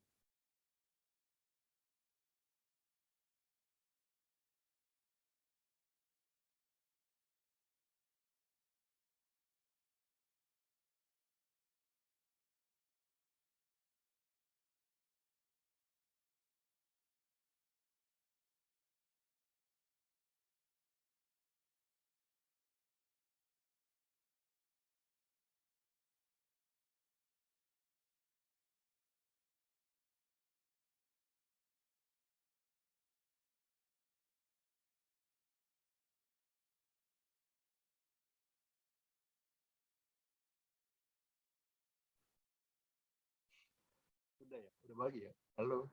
Udah bagi ya. Halo.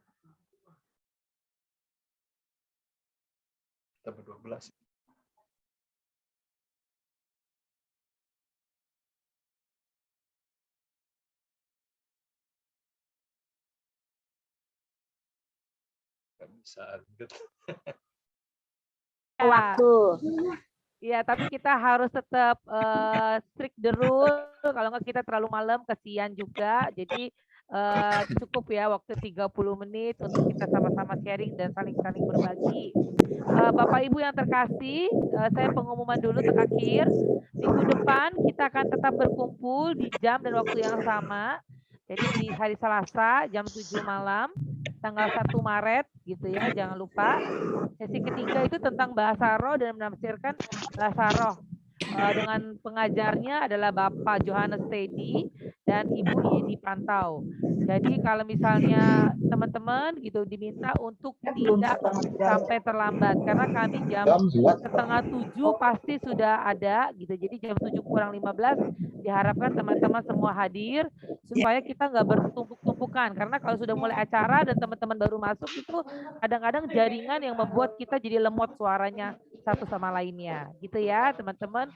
Tambah 12. Gak bisa update. Waktu. Iya, tapi kita harus tetap strict the rule. Kalau nggak kita terlalu malam, kesian juga. Jadi cukup ya waktu 30 menit untuk kita sama-sama sharing dan saling-saling berbagi. Bapak Ibu yang terkasih, saya pengumuman dulu terakhir. Minggu depan kita akan tetap berkumpul di jam dan waktu yang sama. Jadi di hari Selasa jam 7 malam, tanggal 1 Maret gitu ya, jangan lupa. Sesi ketiga itu tentang bahasa roh dan menafsirkan bahasa roh. Dengan pengajarnya adalah Bapak Johannes Teddy dan Ibu Yedi Pantau. Jadi kalau misalnya teman-teman gitu diminta untuk tidak sampai terlambat karena kami jam 6:30 pasti sudah ada gitu. Jadi jam 7 kurang 15 diharapkan teman-teman semua hadir supaya kita nggak bertumpuk-tumpukan karena kalau sudah mulai acara dan teman-teman baru masuk itu kadang-kadang jaringan yang membuat kita jadi lemot suaranya satu sama lainnya. Gitu ya teman-teman.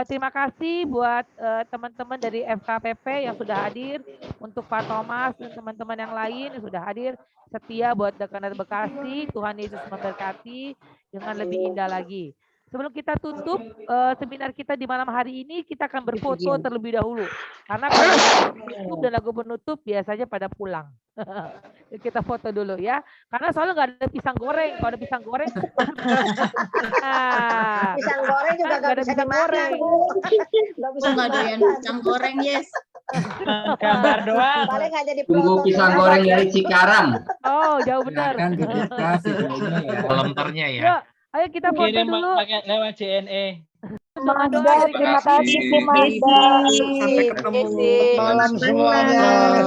Terima kasih buat teman-teman dari FKPP yang sudah hadir, untuk Pak Thomas dan teman-teman yang lain yang sudah hadir setia buat Dekanat Bekasi. Tuhan Yesus memberkati dengan lebih indah lagi. Sebelum kita tutup seminar kita di malam hari ini, kita akan berfoto terlebih dahulu. Karena kalau tutup dan lagu penutup biasanya pada pulang. Kita foto dulu ya. Karena soalnya nggak ada pisang goreng. Kalau ada pisang goreng, nah, Pisang goreng juga nggak ada bisa pisang dimakan, goreng. Bu. Nggak bisa Nggak doyan dimakan. pisang goreng, yes. Gambar doang. Paling nggak jadi Tunggu pelotot. pisang goreng dari Cikarang. Oh, jauh benar. Silakan dibuka videonya ya. Volunteernya ya. Yuk, ayo kita foto Kirim dulu. pakai lewat JNE. Dengan doa dari Terima kasih, Kak Mas. Sampai ketemu. Malam semuanya.